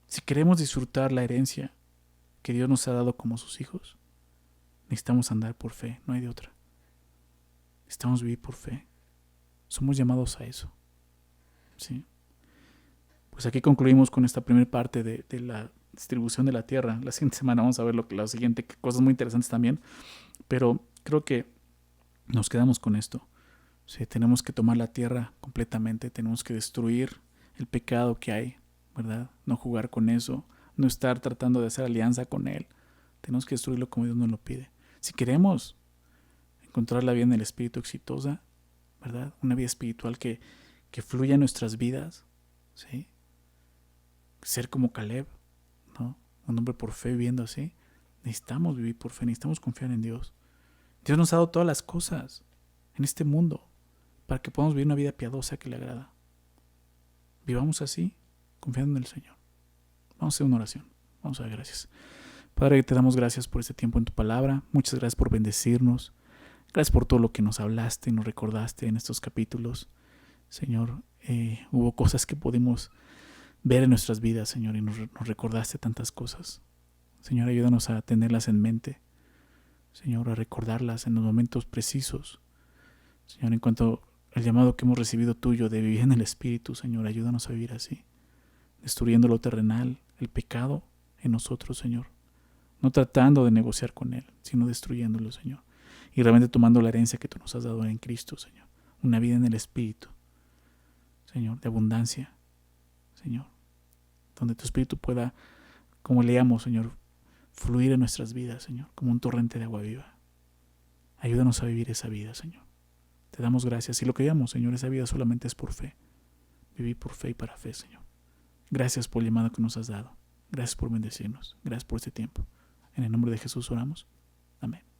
[SPEAKER 1] Si queremos disfrutar la herencia que Dios nos ha dado como sus hijos, necesitamos andar por fe, no hay de otra. Necesitamos vivir por fe. Somos llamados a eso. ¿Sí? Pues aquí concluimos con esta primera parte de la distribución de la tierra. La siguiente semana vamos a ver lo siguiente, cosas muy interesantes también. Pero creo que nos quedamos con esto. Sí, tenemos que tomar la tierra completamente. Tenemos que destruir el pecado que hay, ¿verdad? No jugar con eso. no estar tratando de hacer alianza con Él. Tenemos que destruirlo como Dios nos lo pide. Si queremos encontrar la vida en el Espíritu exitosa, ¿verdad? Una vida espiritual que fluya en nuestras vidas, ¿sí? Ser como Caleb, ¿no? Un hombre por fe viviendo así. Necesitamos vivir por fe, necesitamos confiar en Dios. Dios nos ha dado todas las cosas en este mundo para que podamos vivir una vida piadosa que le agrada. Vivamos así, confiando en el Señor. Vamos a hacer una oración. Vamos a dar gracias. Padre, te damos gracias por este tiempo en tu palabra. Muchas gracias por bendecirnos. Gracias por todo lo que nos hablaste y nos recordaste en estos capítulos. Señor, hubo cosas que pudimos ver en nuestras vidas, Señor, y nos recordaste tantas cosas. Señor, ayúdanos a tenerlas en mente. Señor, a recordarlas en los momentos precisos. Señor, en cuanto al llamado que hemos recibido tuyo de vivir en el Espíritu, Señor, ayúdanos a vivir así, destruyendo lo terrenal, el pecado en nosotros, Señor. No tratando de negociar con Él, sino destruyéndolo, Señor. Y realmente tomando la herencia que tú nos has dado en Cristo, Señor. Una vida en el Espíritu, Señor, de abundancia, Señor. Donde tu Espíritu pueda, como leamos, Señor, fluir en nuestras vidas, Señor, como un torrente de agua viva. Ayúdanos a vivir esa vida, Señor. Te damos gracias. Y lo que veamos, Señor, esa vida solamente es por fe. Vivir por fe y para fe, Señor. Gracias por el llamado que nos has dado. Gracias por bendecirnos. Gracias por este tiempo. En el nombre de Jesús oramos. Amén.